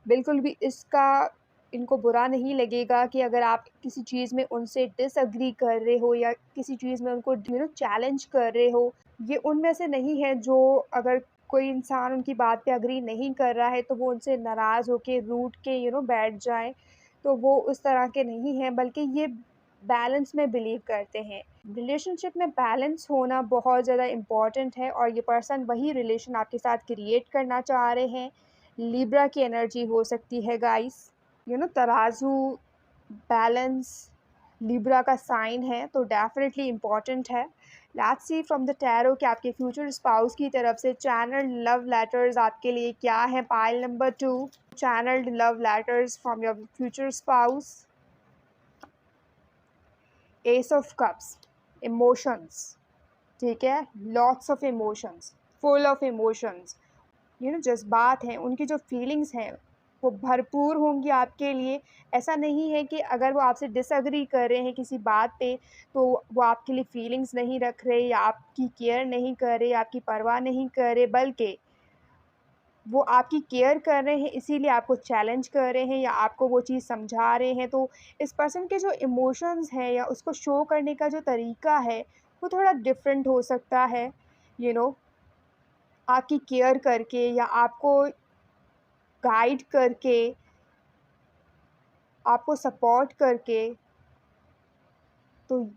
बिल्कुल भी इसका इनको बुरा नहीं लगेगा कि अगर आप किसी चीज़ में उनसे डिसअग्री कर रहे हो या किसी चीज़ में उनको चैलेंज कर रहे हो। ये उनमें से नहीं है जो, अगर कोई इंसान उनकी बात पे एग्री नहीं कर रहा है तो वो उनसे नाराज़ होके रूठ के बैठ जाएँ। तो वो उस तरह के नहीं हैं, बल्कि ये बैलेंस में बिलीव करते हैं। रिलेशनशिप में बैलेंस होना बहुत ज़्यादा इम्पॉर्टेंट है और ये पर्सन वही रिलेशन आपके साथ क्रिएट करना चाह रहे हैं। लिब्रा की एनर्जी हो सकती है गाइस, तराजू, बैलेंस लिब्रा का साइन है, तो डेफिनेटली इम्पॉर्टेंट है। Let's see from the tarot कि आपके फ्यूचर स्पाउस की तरफ से चैनल्ड लव लेटर्स आपके लिए क्या है। Pile number 2, channelled love letters from your future spouse. S of cups, emotions, ठीक है, lots of emotions, full of emotions, जज्बात हैं, उनकी जो फीलिंग्स हैं वो भरपूर होंगी आपके लिए। ऐसा नहीं है कि अगर वो आपसे डिसएग्री कर रहे हैं किसी बात पे तो वो आपके लिए फीलिंग्स नहीं रख रहे या आपकी केयर नहीं कर रहे, आपकी परवाह नहीं कर रहे, बल्कि वो आपकी केयर कर रहे हैं, इसीलिए आपको चैलेंज कर रहे हैं या आपको वो चीज़ समझा रहे हैं। तो इस पर्सन के जो इमोशंस हैं या उसको शो करने का जो तरीका है वो थोड़ा डिफरेंट हो सकता है, यू नो आपकी केयर करके या आपको गाइड करके, आपको सपोर्ट करके। तो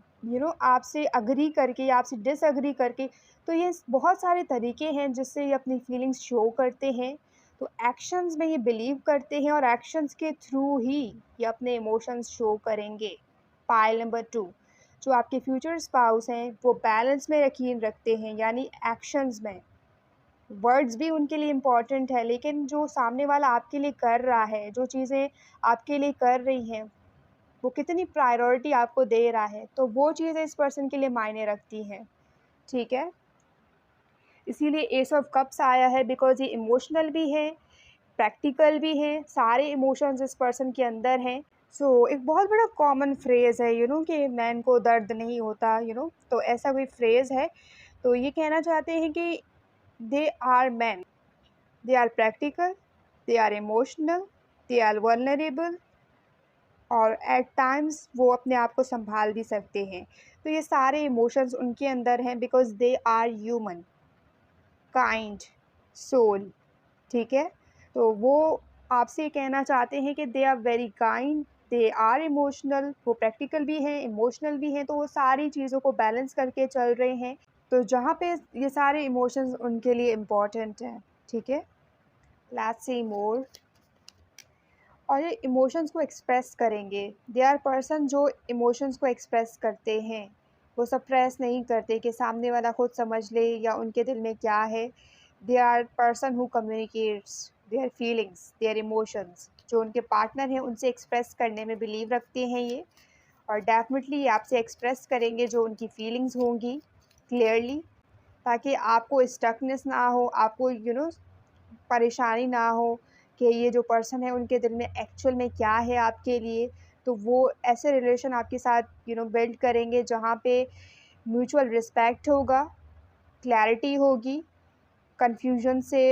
आपसे अग्री करके या आपसे डिसएग्री करके। तो ये बहुत सारे तरीके हैं जिससे ये अपनी फीलिंग्स शो करते हैं। तो एक्शंस में ये बिलीव करते हैं और एक्शंस के थ्रू ही ये अपने इमोशंस शो करेंगे। पाइल नंबर 2, जो आपके फ्यूचर स्पाउस हैं वो बैलेंस में यकीन रखते हैं, यानी एक्शंस में। वर्ड्स भी उनके लिए इम्पॉर्टेंट है, लेकिन जो सामने वाला आपके लिए कर रहा है, जो चीज़ें आपके लिए कर रही हैं, वो कितनी प्रायोरिटी आपको दे रहा है, तो वो चीज़ें इस पर्सन के लिए मायने रखती हैं, ठीक है। इसीलिए एस ऑफ कप्स आया है, बिकॉज़ ये इमोशनल भी है, प्रैक्टिकल भी हैं, सारे इमोशंस इस पर्सन के अंदर हैं। सो एक बहुत बड़ा कॉमन फ्रेज़ है कि मैन को दर्द नहीं होता, तो ऐसा कोई फ्रेज़ है। तो ये कहना चाहते हैं कि they are man, they are practical, they are emotional, they are vulnerable, और एट टाइम्स वो अपने आप को संभाल भी सकते हैं। तो ये सारे इमोशंस उनके अंदर हैं, because they are human, kind soul, ठीक है। तो वो आपसे ये कहना चाहते हैं कि they are very kind, they are emotional, वो प्रैक्टिकल भी हैं, इमोशनल भी हैं, तो वो सारी चीज़ों को बैलेंस करके चल रहे हैं। तो जहाँ पे ये सारे इमोशंस उनके लिए इम्पोर्टेंट हैं, ठीक है। लेट्स सी मोर। और ये इमोशंस को एक्सप्रेस करेंगे। दे आर पर्सन जो इमोशंस को एक्सप्रेस करते हैं, वो सप्रेस नहीं करते कि सामने वाला खुद समझ ले या उनके दिल में क्या है। They are person who communicates their feelings, their emotions, जो उनके पार्टनर हैं उनसे एक्सप्रेस करने में बिलीव रखते हैं ये। और डेफिनेटली ये आपसे एक्सप्रेस करेंगे जो उनकी फीलिंग्स होंगी क्लियरली। ताकि आपको स्टकनेस ना हो, आपको परेशानी ना हो कि ये जो पर्सन है उनके दिल में एक्चुअल में क्या है आपके लिए। तो वो ऐसे रिलेशन आपके साथ बिल्ड करेंगे जहाँ पे म्यूचुअल रिस्पेक्ट होगा, क्लैरिटी होगी, कन्फ्यूजन से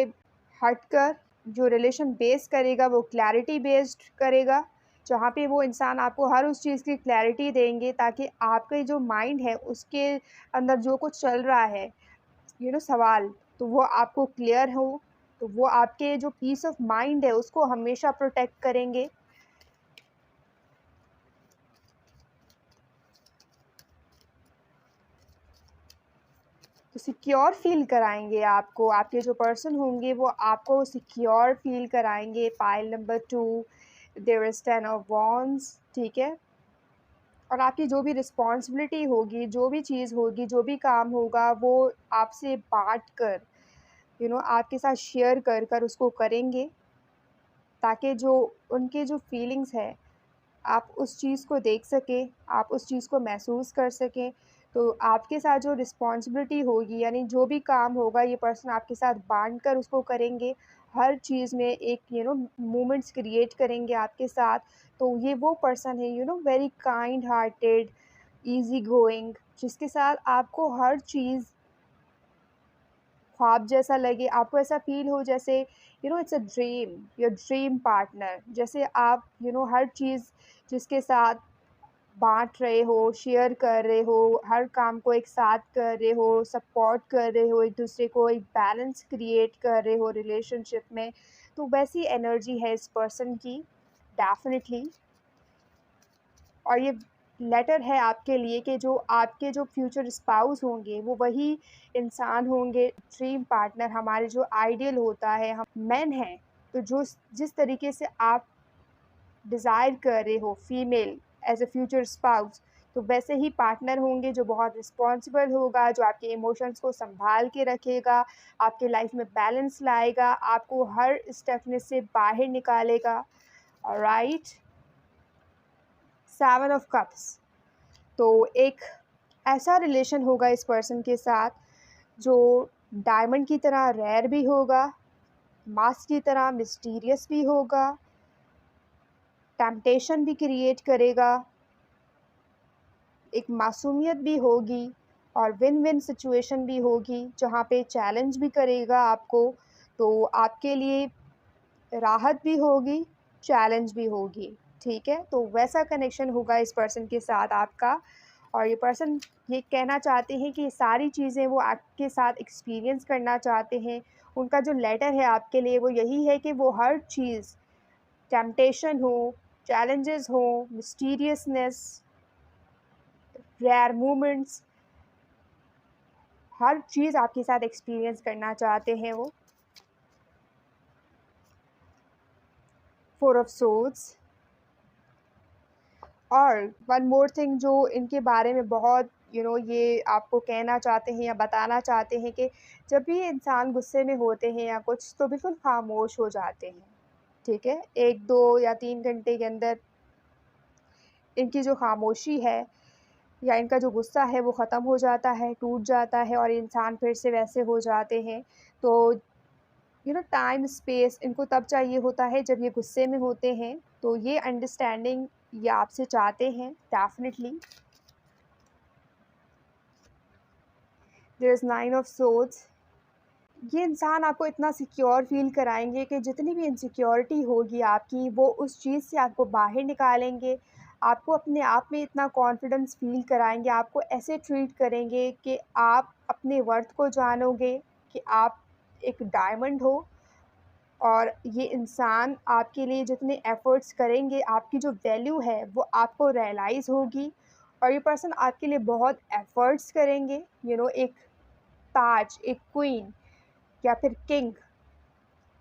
हटकर जो रिलेशन बेस करेगा वो क्लैरिटी बेस्ड करेगा, जहाँ पे वो इंसान आपको हर उस चीज़ की क्लैरिटी देंगे ताकि आपके जो माइंड है उसके अंदर जो कुछ चल रहा है सवाल, तो वो आपको क्लियर हो। तो वो आपके जो पीस ऑफ माइंड है उसको हमेशा प्रोटेक्ट करेंगे। तो सिक्योर फील कराएंगे आपको, आपके जो पर्सन होंगे वो आपको सिक्योर फील कराएंगे। Pile number 2, there is 10 of wands, ठीक है। और आपकी जो भी रिस्पॉन्सिबिलिटी होगी, जो भी चीज़ होगी, जो भी काम होगा वो आपसे बांट कर आपके साथ शेयर कर कर उसको करेंगे, ताकि जो उनके जो फीलिंग्स है आप उस चीज़ को देख सकें, आप उस चीज़ को महसूस कर सकें। तो आपके साथ जो रिस्पॉन्सिबिलिटी होगी यानी जो भी काम होगा ये पर्सन आपके साथ बाँट कर उसको करेंगे। हर चीज़ में एक मोमेंट्स क्रिएट करेंगे आपके साथ। तो ये वो पर्सन है very kind hearted, easy going, जिसके साथ आपको हर चीज़ ख्वाब जैसा लगे, आपको ऐसा फ़ील हो जैसे it's a dream, your dream partner. जैसे आप हर चीज़ जिसके साथ बाँट रहे हो, शेयर कर रहे हो, हर काम को एक साथ कर रहे हो, सपोर्ट कर रहे हो, एक-दूसरे को एक बैलेंस क्रिएट कर रहे हो रिलेशनशिप में, तो वैसी एनर्जी है इस पर्सन की डेफ़िनिटली। और ये लेटर है आपके लिए कि जो आपके जो फ्यूचर स्पाउस होंगे वो वही इंसान होंगे, ड्रीम पार्टनर, हमारे जो आइडियल होता है हम मेन हैं। तो जो जिस तरीके से आप डिज़ायर कर रहे हो female as a future spouse, तो वैसे ही पार्टनर होंगे जो बहुत रिस्पॉन्सिबल होगा, जो आपके इमोशंस को संभाल के रखेगा, आपके लाइफ में बैलेंस लाएगा, आपको हर स्टफनेस से बाहर निकालेगा। Alright, 7 of cups. तो एक ऐसा रिलेशन होगा इस पर्सन के साथ जो डायमंड की तरह रेयर भी होगा, मास की तरह मिस्टीरियस भी होगा, टेम्पटेशन भी क्रिएट करेगा, एक मासूमियत भी होगी और विन विन सिचुएशन भी होगी जहाँ पे चैलेंज भी करेगा आपको। तो आपके लिए राहत भी होगी, चैलेंज भी होगी, ठीक है। तो वैसा कनेक्शन होगा इस पर्सन के साथ आपका। और ये पर्सन ये कहना चाहते हैं कि ये सारी चीज़ें वो आपके साथ एक्सपीरियंस करना चाहते हैं। उनका जो लेटर है आपके लिए वो यही है कि वो हर चीज़, टेम्पटेशन हो, चैलेंजेस हो, मिस्टीरियसनेस, रेयर मोमेंट्स, हर चीज़ आपके साथ एक्सपीरियंस करना चाहते हैं वो। 4 ऑफ सोर्ड्स। और वन मोर थिंग जो इनके बारे में बहुत ये आपको कहना चाहते हैं या बताना चाहते हैं कि जब भी ये इंसान गुस्से में होते हैं या कुछ तो बिल्कुल खामोश हो जाते हैं, ठीक है। 1, 2 या 3 घंटे के अंदर इनकी जो खामोशी है या इनका जो गुस्सा है वो ख़त्म हो जाता है, टूट जाता है और इंसान फिर से वैसे हो जाते हैं। तो टाइम स्पेस इनको तब चाहिए होता है जब ये गुस्से में होते हैं। तो ये अंडरस्टैंडिंग ये आपसे चाहते हैं definitely. There is 9 of swords. ये इंसान आपको इतना सिक्योर फ़ील कराएँगे कि जितनी भी इनसिक्योरिटी होगी आपकी वो उस चीज़ से आपको बाहर निकालेंगे। आपको अपने आप में इतना कॉन्फिडेंस फ़ील कराएँगे, आपको ऐसे ट्रीट करेंगे कि आप अपने वर्थ को जानोगे कि आप एक डायमंड हो। और ये इंसान आपके लिए जितने एफ़र्ट्स करेंगे, आपकी जो वैल्यू है वो आपको रियलाइज़ होगी। और ये पर्सन आपके लिए बहुत एफ़र्ट्स करेंगे। एक ताज, एक क्वीन या फिर किंग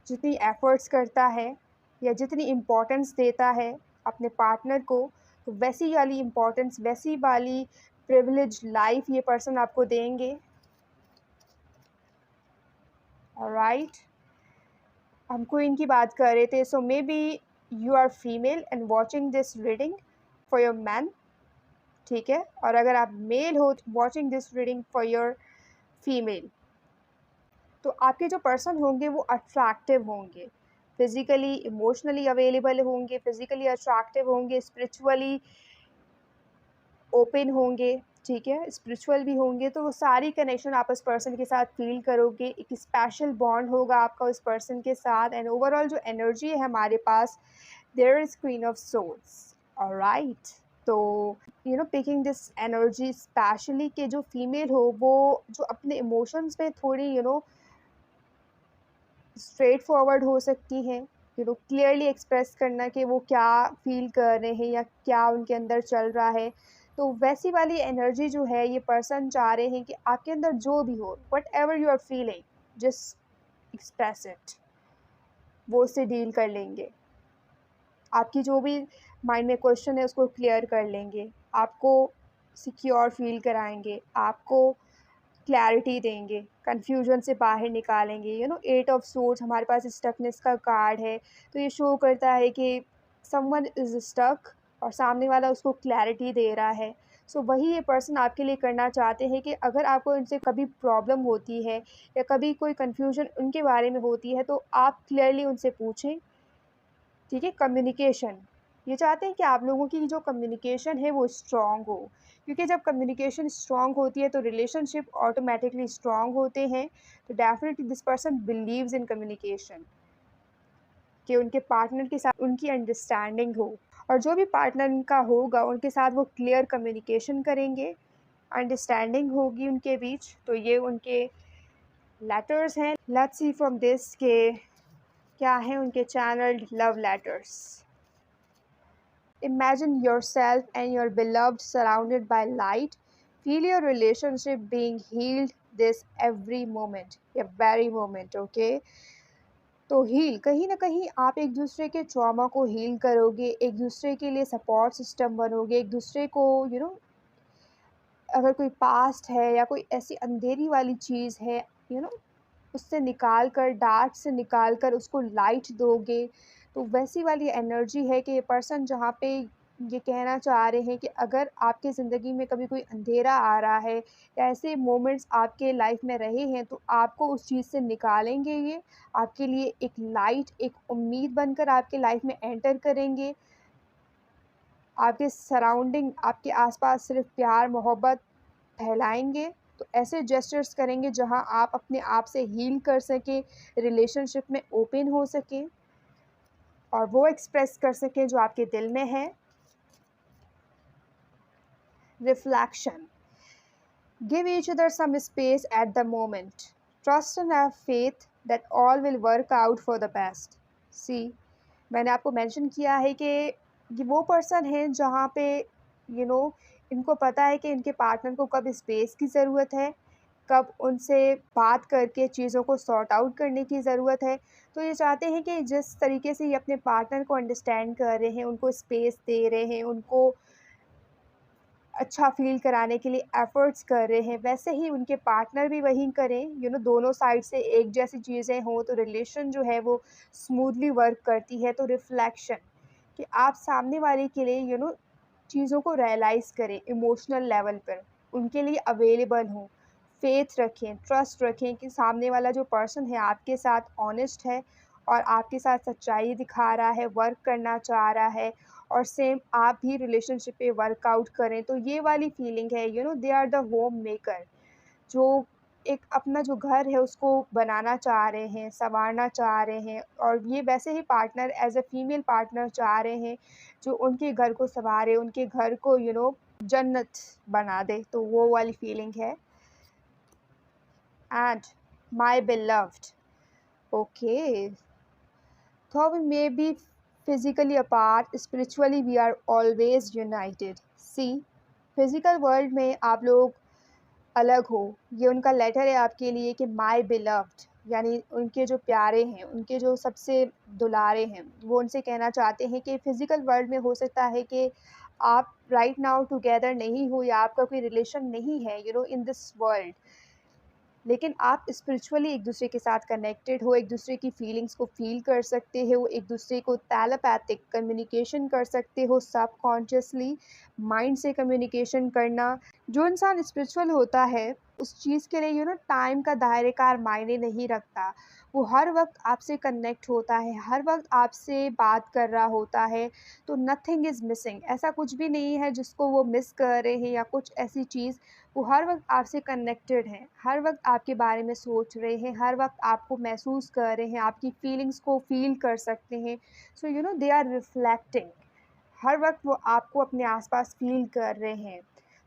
जितनी एफ़र्ट्स करता है या जितनी इम्पोर्टेंस देता है अपने पार्टनर को, तो वैसी वाली इम्पोर्टेंस, वैसी वाली प्रिविलेज लाइफ़ ये पर्सन आपको देंगे। ऑलराइट, हम क्वीन की बात कर रहे थे। So maybe you are female and watching this reading for your man, ठीक है। और अगर आप मेल हो watching this reading for your female, तो आपके जो पर्सन होंगे वो अट्रैक्टिव होंगे, फिज़िकली, इमोशनली अवेलेबल होंगे, फिज़िकली अट्रैक्टिव होंगे, स्पिरिचुअली ओपन होंगे, ठीक है? स्पिरिचुअल भी होंगे, तो वो सारी कनेक्शन आप उस पर्सन के साथ फ़ील करोगे, एक स्पेशल बॉन्ड होगा आपका उस पर्सन के साथ एंड ओवरऑल जो एनर्जी है हमारे पास, there is queen of souls, alright? तो पिकिंग दिस एनर्जी स्पेशली कि जो फीमेल हो वो जो अपने इमोशंस में थोड़ी स्ट्रेट फॉरवर्ड हो सकती हैं, क्लियरली एक्सप्रेस करना कि वो क्या फ़ील कर रहे हैं या क्या उनके अंदर चल रहा है। तो वैसी वाली एनर्जी जो है ये पर्सन चाह रहे हैं कि आपके अंदर जो भी हो, whatever you are feeling, just express it, वो उससे डील कर लेंगे। आपकी जो भी माइंड में क्वेश्चन है उसको क्लियर कर लेंगे, आपको सिक्योर फ़ील कराएँगे, आपको क्लैरिटी देंगे, कन्फ्यूजन से बाहर निकालेंगे। 8 ऑफ सोर्ड्स हमारे पास स्टकनेस का कार्ड है, तो ये शो करता है कि समवन इज़ स्टक और सामने वाला उसको क्लैरिटी दे रहा है। सो वही ये पर्सन आपके लिए करना चाहते हैं कि अगर आपको इनसे कभी प्रॉब्लम होती है या कभी कोई कन्फ्यूजन उनके बारे में होती है, तो आप क्लियरली उनसे पूछें, ठीक है? कम्युनिकेशन, ये चाहते हैं कि आप लोगों की जो कम्युनिकेशन है वो स्ट्रॉन्ग हो, क्योंकि जब कम्युनिकेशन स्ट्रॉन्ग होती है तो रिलेशनशिप ऑटोमेटिकली स्ट्रॉन्ग होते हैं। तो definitely this person believes in communication, कि उनके पार्टनर के साथ उनकी अंडरस्टैंडिंग हो, और जो भी पार्टनर उनका होगा उनके साथ वो क्लियर कम्युनिकेशन करेंगे, अंडरस्टैंडिंग होगी उनके बीच। तो ये उनके लेटर्स हैं, लेट्स सी फ्रॉम दिस के क्या है उनके channelled love letters. Imagine yourself and your beloved surrounded by light. Feel your relationship being healed this every moment, very moment, okay? तो हील, कहीं ना कहीं आप एक दूसरे के ट्रॉमा को हील करोगे, एक दूसरे के लिए सपोर्ट सिस्टम बनोगे, एक दूसरे को अगर कोई पास्ट है या कोई ऐसी अंधेरी वाली चीज़ है, यू नो उससे निकाल कर, डार्क से निकाल कर उसको लाइट दोगे। तो वैसी वाली एनर्जी है कि ये पर्सन जहाँ पे ये कहना चाह रहे हैं कि अगर आपकी ज़िंदगी में कभी कोई अंधेरा आ रहा है या ऐसे मोमेंट्स आपके लाइफ में रहे हैं, तो आपको उस चीज़ से निकालेंगे ये, आपके लिए एक लाइट, एक उम्मीद बनकर आपके लाइफ में एंटर करेंगे। आपके सराउंडिंग, आपके आसपास सिर्फ प्यार मोहब्बत फैलाएँगे। तो ऐसे जेस्चर्स करेंगे जहाँ आप अपने आप से हील कर सकें, रिलेशनशिप में ओपन हो सकें और वो एक्सप्रेस कर सकें जो आपके दिल में है। Reflection, give each other some space at the moment, trust and have faith that all will work out for the best. See, मैंने आपको मेंशन किया है कि ये वो पर्सन है जहाँ पे यू नो इनको पता है कि इनके पार्टनर को कब स्पेस की ज़रूरत है, कब उनसे बात करके चीज़ों को सॉर्ट आउट करने की ज़रूरत है। तो ये चाहते हैं कि जिस तरीके से ये अपने पार्टनर को अंडरस्टैंड कर रहे हैं, उनको स्पेस दे रहे हैं, उनको अच्छा फ़ील कराने के लिए एफ़र्ट्स कर रहे हैं, वैसे ही उनके पार्टनर भी वही करें। दोनों साइड से एक जैसी चीज़ें हों तो रिलेशन जो है वो स्मूथली वर्क करती है। तो रिफ्लेक्शन, कि आप सामने वाले के लिए चीज़ों को रियलाइज़ करें इमोशनल लेवल पर, उनके लिए अवेलेबल हों, फ़ेथ रखें, ट्रस्ट रखें कि सामने वाला जो पर्सन है आपके साथ ऑनेस्ट है और आपके साथ सच्चाई दिखा रहा है, वर्क करना चाह रहा है, और सेम आप भी रिलेशनशिप पे वर्कआउट करें। तो ये वाली फीलिंग है, they are the home maker, जो एक अपना जो घर है उसको बनाना चाह रहे हैं, सँवारना चाह रहे हैं, और ये वैसे ही partner as a female partner चाह रहे हैं जो उनके घर को सँवारे, उनके घर को जन्नत बना दे। तो वो वाली फीलिंग है। And my beloved, okay, though we may be physically apart, spiritually we are always united. See, physical world में आप लोग अलग हो, ये उनका लेटर है आपके लिए कि माय बिलव्ड, यानी उनके जो प्यारे हैं, उनके जो सबसे दुलारे हैं, वो उनसे कहना चाहते हैं कि फ़िज़िकल वर्ल्ड में हो सकता है कि आप राइट नाउ टुगेदर नहीं हो या आपका कोई रिलेशन नहीं है इन दिस वर्ल्ड, लेकिन आप स्पिरिचुअली एक दूसरे के साथ कनेक्टेड हो, एक दूसरे की फीलिंग्स को फील कर सकते हो, एक दूसरे को टेलीपैथिक कम्युनिकेशन कर सकते हो, सबकॉन्शियसली माइंड से कम्युनिकेशन करना। जो इंसान स्पिरिचुअल होता है उस चीज़ के लिए टाइम का दायरेकार मायने नहीं रखता। वो हर वक्त आपसे कनेक्ट होता है, हर वक्त आपसे बात कर रहा होता है, तो नथिंग इज़ मिसिंग। ऐसा कुछ भी नहीं है जिसको वो मिस कर रहे हैं या कुछ ऐसी चीज़। वो हर वक्त आपसे कनेक्टेड हैं, हर वक्त आपके बारे में सोच रहे हैं, हर वक्त आपको महसूस कर रहे हैं, आपकी फीलिंग्स को फील कर सकते हैं। सो दे आर रिफ्लेक्टिंग। हर वक्त वो आपको अपने आसपास फील कर रहे हैं।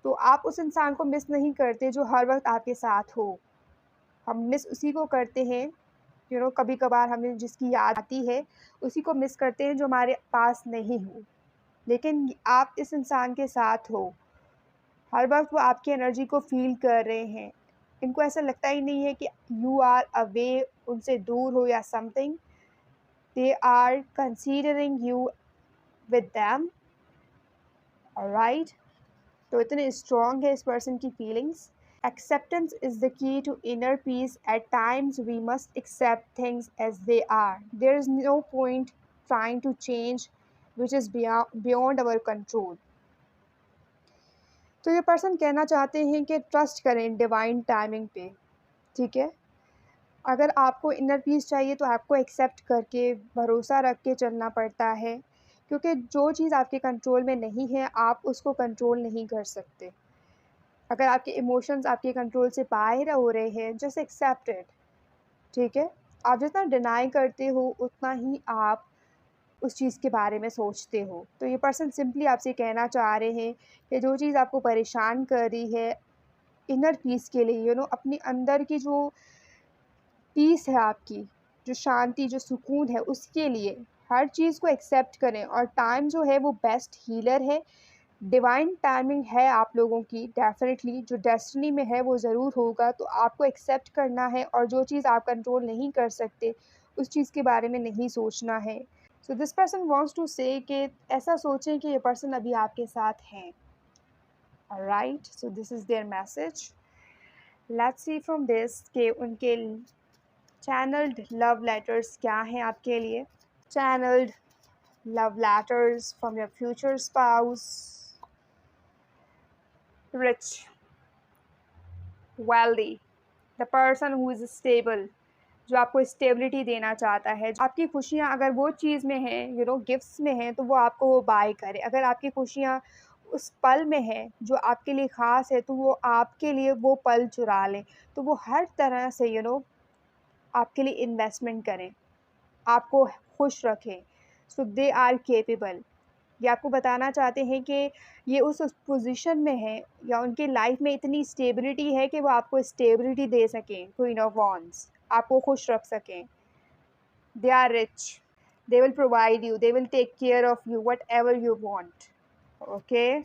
तो आप उस इंसान को मिस नहीं करते जो हर वक्त आपके साथ हो। हम मिस उसी को करते हैं, कभी कभार हमें जिसकी याद आती है, उसी को मिस करते हैं जो हमारे पास नहीं हो। लेकिन आप इस इंसान के साथ हो, हर वक्त वो आपकी एनर्जी को फील कर रहे हैं। इनको ऐसा लगता ही नहीं है कि यू आर अवे, उनसे दूर हो या something. They are considering you with them. Alright, तो इतने स्ट्रॉन्ग है इस पर्सन की feelings. Acceptance is the key to inner peace. At times, we must accept things as they are. There is no point trying to change which is beyond our control. तो ये person कहना चाहते हैं कि trust करें divine timing पे। ठीक है, अगर आपको इनर पीस चाहिए तो आपको एक्सेप्ट करके भरोसा रख के चलना पड़ता है, क्योंकि जो चीज़ आपके कंट्रोल में नहीं है आप उसको कंट्रोल नहीं कर सकते। अगर आपके इमोशंस आपके कंट्रोल से बाहर हो रहे हैं, जस्ट एक्सेप्ट इट। ठीक है, आप जितना डिनाई करते हो उतना ही आप उस चीज़ के बारे में सोचते हो। तो ये पर्सन सिंपली आपसे कहना चाह रहे हैं कि जो चीज़ आपको परेशान कर रही है, इनर पीस के लिए अपने अंदर की जो पीस है आपकी, जो शांति जो सुकून है, उसके लिए हर चीज़ को एक्सेप्ट करें। और टाइम जो है वो बेस्ट हीलर है। डिवाइन टाइमिंग है आप लोगों की, डेफिनेटली जो डेस्टिनी में है वो ज़रूर होगा। तो आपको एक्सेप्ट करना है, और जो चीज़ आप कंट्रोल नहीं कर सकते उस चीज़ के बारे में नहीं सोचना है। So this person wants to say कि ऐसा सोचें कि ये पर्सन अभी आपके साथ हैं। Alright, so this is their message. Let's see from this कि उनके चैनल्ड लव लेटर्स क्या हैं आपके लिए। Channelled love letters from your future spouse. Rich, wealthy, the person who is stable, जो आपको स्टेबिलिटी देना चाहता है। आपकी खुशियाँ अगर वो चीज़ में हैं, गिफ्ट्स में हैं, तो वो आपको वो बाय करे। अगर आपकी खुशियाँ उस पल में है जो आपके लिए ख़ास है, तो वो आपके लिए वो पल चुरा लें। तो वो हर तरह से आपके लिए इन्वेस्टमेंट करें, आपको खुश रखें। सो दे आर केपेबल। ये आपको बताना चाहते हैं कि ये उस पोजीशन में है, या उनकी लाइफ में इतनी स्टेबिलिटी है कि वो आपको स्टेबिलिटी दे सकें। क्वीन ऑफ वॉन्ड्स, आपको खुश रख सकें। They are rich, they will provide you, they will take care of you whatever you want. Okay,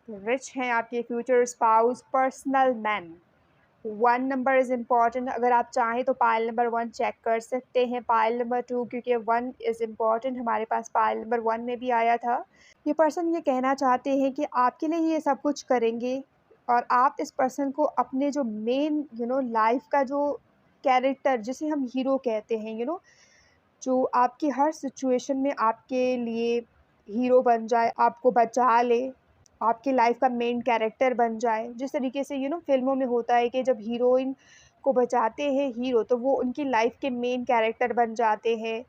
rich हैं आपके future spouse. Personal man, 1 number is important. अगर आप चाहें तो पाइल नंबर 1 चेक कर सकते हैं, पाइल नंबर 2, क्योंकि 1 इज़ इम्पॉर्टेंट। हमारे पास पाइल नंबर 1 में भी आया था। ये पर्सन ये कहना चाहते हैं कि आपके लिए ये सब कुछ करेंगे, और आप इस पर्सन को अपने जो मेन लाइफ का जो कैरेक्टर, जिसे हम हीरो कहते हैं, जो आपकी हर सिचुएशन में आपके लिए हीरो बन जाए, आपको बचा ले, आपकी लाइफ का मेन कैरेक्टर बन जाए। जिस तरीके से फ़िल्मों में होता है कि जब हीरोइन को बचाते हैं हीरो, तो वो उनकी लाइफ के मेन कैरेक्टर बन जाते हैं,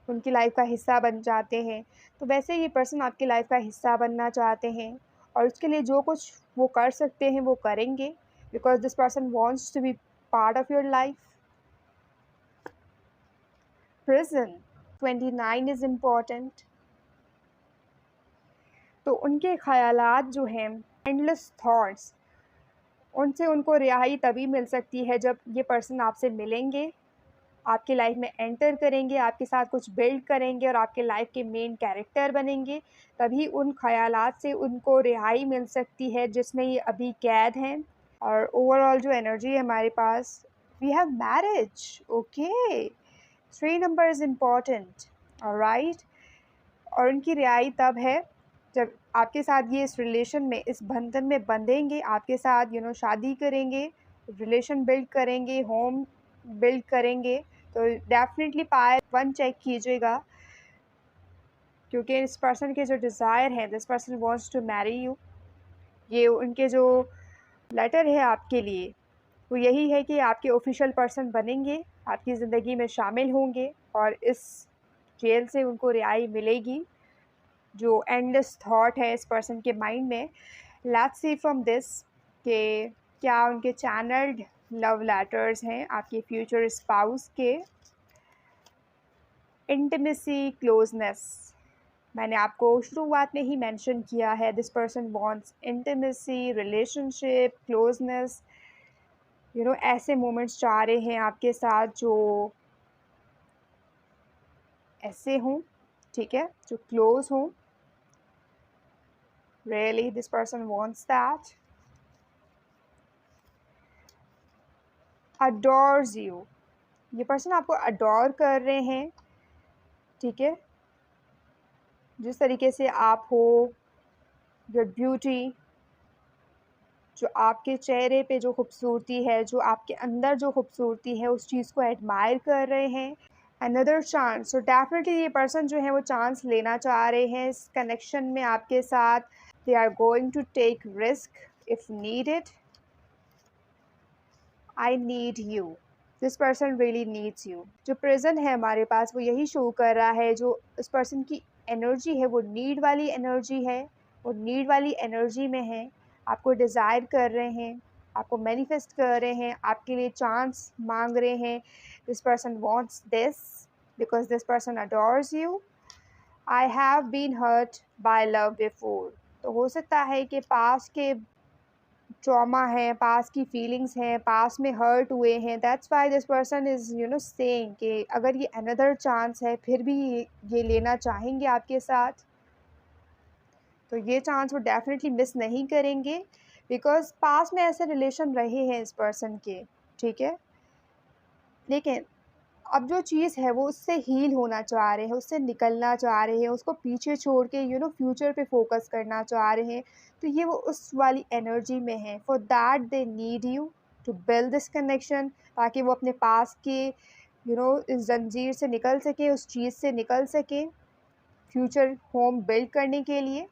उनकी लाइफ का हिस्सा बन जाते हैं। तो वैसे ये पर्सन आपकी लाइफ का हिस्सा बनना चाहते हैं, और उसके लिए जो कुछ वो कर सकते हैं वो करेंगे, because this person wants to be part of your life. Prison, 29 is important. तो उनके ख़यालात जो हैं, एंडलेस थॉट्स, उनसे उनको रिहाई तभी मिल सकती है जब ये पर्सन आपसे मिलेंगे, आपकी लाइफ में एंटर करेंगे, आपके साथ कुछ बिल्ड करेंगे और आपके लाइफ के मेन कैरेक्टर बनेंगे। तभी उन ख़यालात से उनको रिहाई मिल सकती है जिसमें ये अभी कैद हैं। और ओवरऑल जो एनर्जी है हमारे पास, we have marriage. Okay, 3 number is important. Alright, और उनकी रिहाई तब है जब आपके साथ ये इस रिलेशन में, इस बंधन में बंधेंगे, आपके साथ शादी करेंगे, रिलेशन बिल्ड करेंगे, होम बिल्ड करेंगे, तो डेफिनेटली पार्ट 1 चेक कीजिएगा, क्योंकि इस पर्सन के जो डिज़ायर है, this person wants to marry you, ये उनके जो लेटर है आपके लिए, वो यही है कि आपके ऑफिशियल पर्सन बनेंगे, आपकी ज़िंदगी में शामिल होंगे और इस जेल से उनको रिहाई मिलेगी। जो एंडलेस थॉट है इस पर्सन के माइंड में, लेट्स सी फ्रॉम दिस कि क्या उनके चैनल्ड लव लेटर्स हैं आपके फ्यूचर स्पाउस के। इंटीमेसी, क्लोजनेस, मैंने आपको शुरुआत में ही मेंशन किया है, this person wants intimacy, relationship, closeness, ऐसे मोमेंट्स चाह रहे हैं आपके साथ जो ऐसे हों, ठीक है, जो क्लोज हों। Really this person wants that. Adores you, ये पर्सन आपको अडोर कर रहे हैं, ठीक है, जिस तरीके से आप हो, योर ब्यूटी, जो आपके चेहरे पे जो खूबसूरती है, जो आपके अंदर जो खूबसूरती है, उस चीज़ को एडमायर कर रहे हैं। अनदर चांस, सो डेफिनेटली ये पर्सन जो है वो चांस लेना चाह रहे हैं इस कनेक्शन में आपके साथ। They are going to take risk if needed. I need you, this person really needs you. जो प्रेजेंट है हमारे पास वो यही शो कर रहा है, जो इस पर्सन की एनर्जी है वो नीड वाली एनर्जी है, वो नीड वाली एनर्जी में है, आपको डिज़ायर कर रहे हैं, आपको मैनिफेस्ट कर रहे हैं, आपके लिए चांस मांग रहे हैं। This person wants this because this person adores you. I have been hurt by love before, तो हो सकता है कि पास के ट्रॉमा है, पास की फीलिंग्स हैं, पास में हर्ट हुए हैं, that's why this person is saying कि अगर ये अनदर चांस है फिर भी ये लेना चाहेंगे आपके साथ, तो ये चांस वो डेफिनेटली मिस नहीं करेंगे, बिकॉज पास में ऐसे रिलेशन रहे हैं इस पर्सन के, ठीक है। लेकिन अब जो चीज़ है वो उससे हील होना चाह रहे हैं, उससे निकलना चाह रहे हैं, उसको पीछे छोड़ के फ्यूचर पे फोकस करना चाह रहे हैं, तो ये वो उस वाली एनर्जी में है। For that they need you to build this connection, ताकि वो अपने पास के इस जंजीर से निकल सके, उस चीज़ से निकल सके, फ्यूचर होम बिल्ड करने के लिए।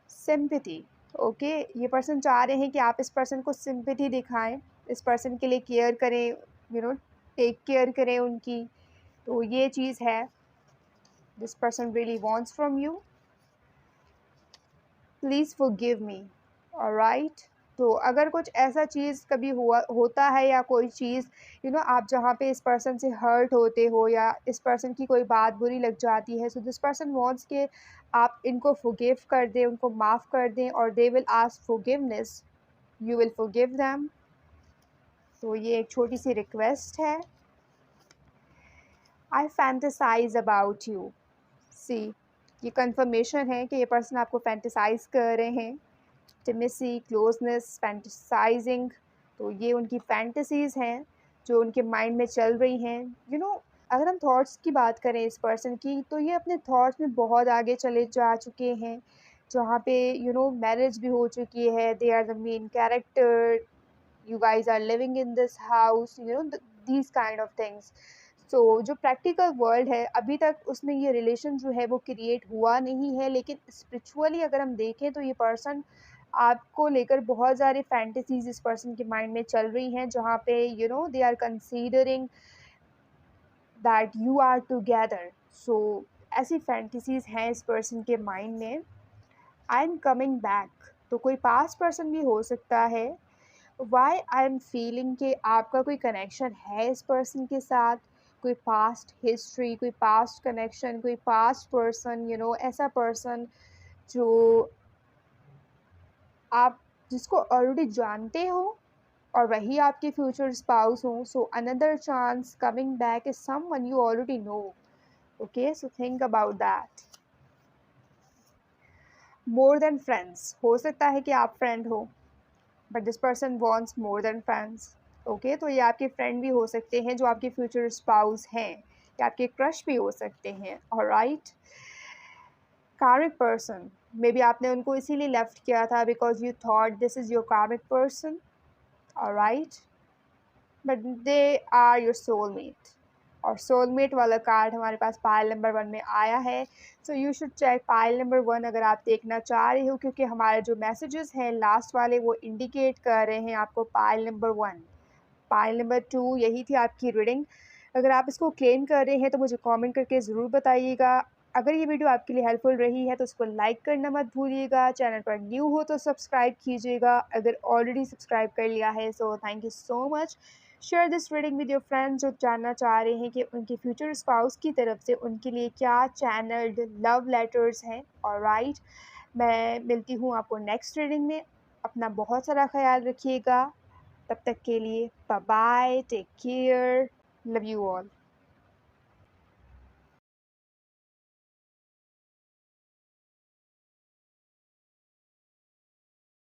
सिंपैथी, ओके, ये पर्सन चाह रहे हैं कि आप इस पर्सन को सिंपैथी दिखाएं, इस पर्सन के लिए केयर करें, टेक केयर करें उनकी, तो ये चीज़ है this person really wants from you. Please forgive me, alright. तो अगर कुछ ऐसा चीज़ कभी होता है, या कोई चीज़ आप जहाँ पे इस पर्सन से हर्ट होते हो, या इस पर्सन की कोई बात बुरी लग जाती है, सो दिस पर्सन वांट्स के आप इनको फॉरगिव कर दें, उनको माफ़ कर दें, और they will ask forgiveness, you will forgive them. तो ये एक छोटी सी रिक्वेस्ट है। आई फैंटेसाइज अबाउट यू, सी, ये कंफर्मेशन है कि ये पर्सन आपको फैंटेसाइज कर रहे हैं। इंटीमेसी, क्लोजनेस, फैंटेसाइजिंग, तो ये उनकी फैंटेसीज़ हैं जो उनके माइंड में चल रही हैं। अगर हम थॉट्स की बात करें इस पर्सन की, तो ये अपने थॉट्स में बहुत आगे चले जा चुके हैं, जहाँ पे मैरिज भी हो चुकी है, they are the main character, you guys are living in this house, these kind of things। सो जो प्रैक्टिकल वर्ल्ड है अभी तक उसमें ये रिलेशन जो है वो क्रिएट हुआ नहीं है, लेकिन स्पिरिचुअली अगर हम देखें तो ये पर्सन आपको लेकर बहुत सारे फैंटेसीज इस पर्सन के माइंड में चल रही हैं, जहाँ पे they are considering that you are together. So ऐसी फैंटेसीज हैं इस पर्सन के माइंड में। आई एम कमिंग बैक, तो कोई पास्ट पर्सन भी हो सकता है। वाई आई एम फीलिंग कि आपका कोई कनेक्शन है इस पर्सन के साथ, कोई पास्ट हिस्ट्री, कोई पास्ट कनेक्शन, कोई पास्ट पर्सन, ऐसा पर्सन जो आप जिसको ऑलरेडी जानते हो और वही आपके फ्यूचर स्पाउस हो। So another chance coming back is someone you already know, okay, so think about that. More than friends, हो सकता है कि आप फ्रेंड हो, but this person wants more than friends, okay, तो ये आपके फ्रेंड भी हो सकते हैं जो आपके फ्यूचर स्पाउस हैं, कि आपके क्रश भी हो सकते हैं। ऑलराइट, कार्मिक पर्सन, मे बी आपने उनको इसीलिए लेफ्ट किया था because you thought this is your karmic person. Alright, but they are your soulmate. और सोलमेट वाला कार्ड हमारे पास पाइल नंबर 1 में आया है। So you should check pile number 1 अगर आप देखना चाह रहे हो, क्योंकि हमारे जो मैसेजेस हैं लास्ट वाले वो इंडिकेट कर रहे हैं आपको पाइल नंबर 1। पाइल नंबर 2 यही थी आपकी रीडिंग। अगर आप इसको क्लेम कर रहे हैं तो मुझे कमेंट करके ज़रूर बताइएगा। अगर ये वीडियो आपके लिए हेल्पफुल रही है तो उसको लाइक करना मत भूलिएगा। चैनल पर न्यू हो तो सब्सक्राइब कीजिएगा। अगर ऑलरेडी सब्सक्राइब कर लिया है so thank you so much. Share this reading with your friends जो जानना चाह रहे हैं कि उनके फ्यूचर स्पाउस की तरफ से उनके लिए क्या चैनल्ड लव लेटर्स हैं। ऑलराइट, मैं मिलती हूँ आपको नेक्स्ट रीडिंग में। अपना बहुत सारा ख्याल रखिएगा। तब तक के लिए bye bye, take care, love you all.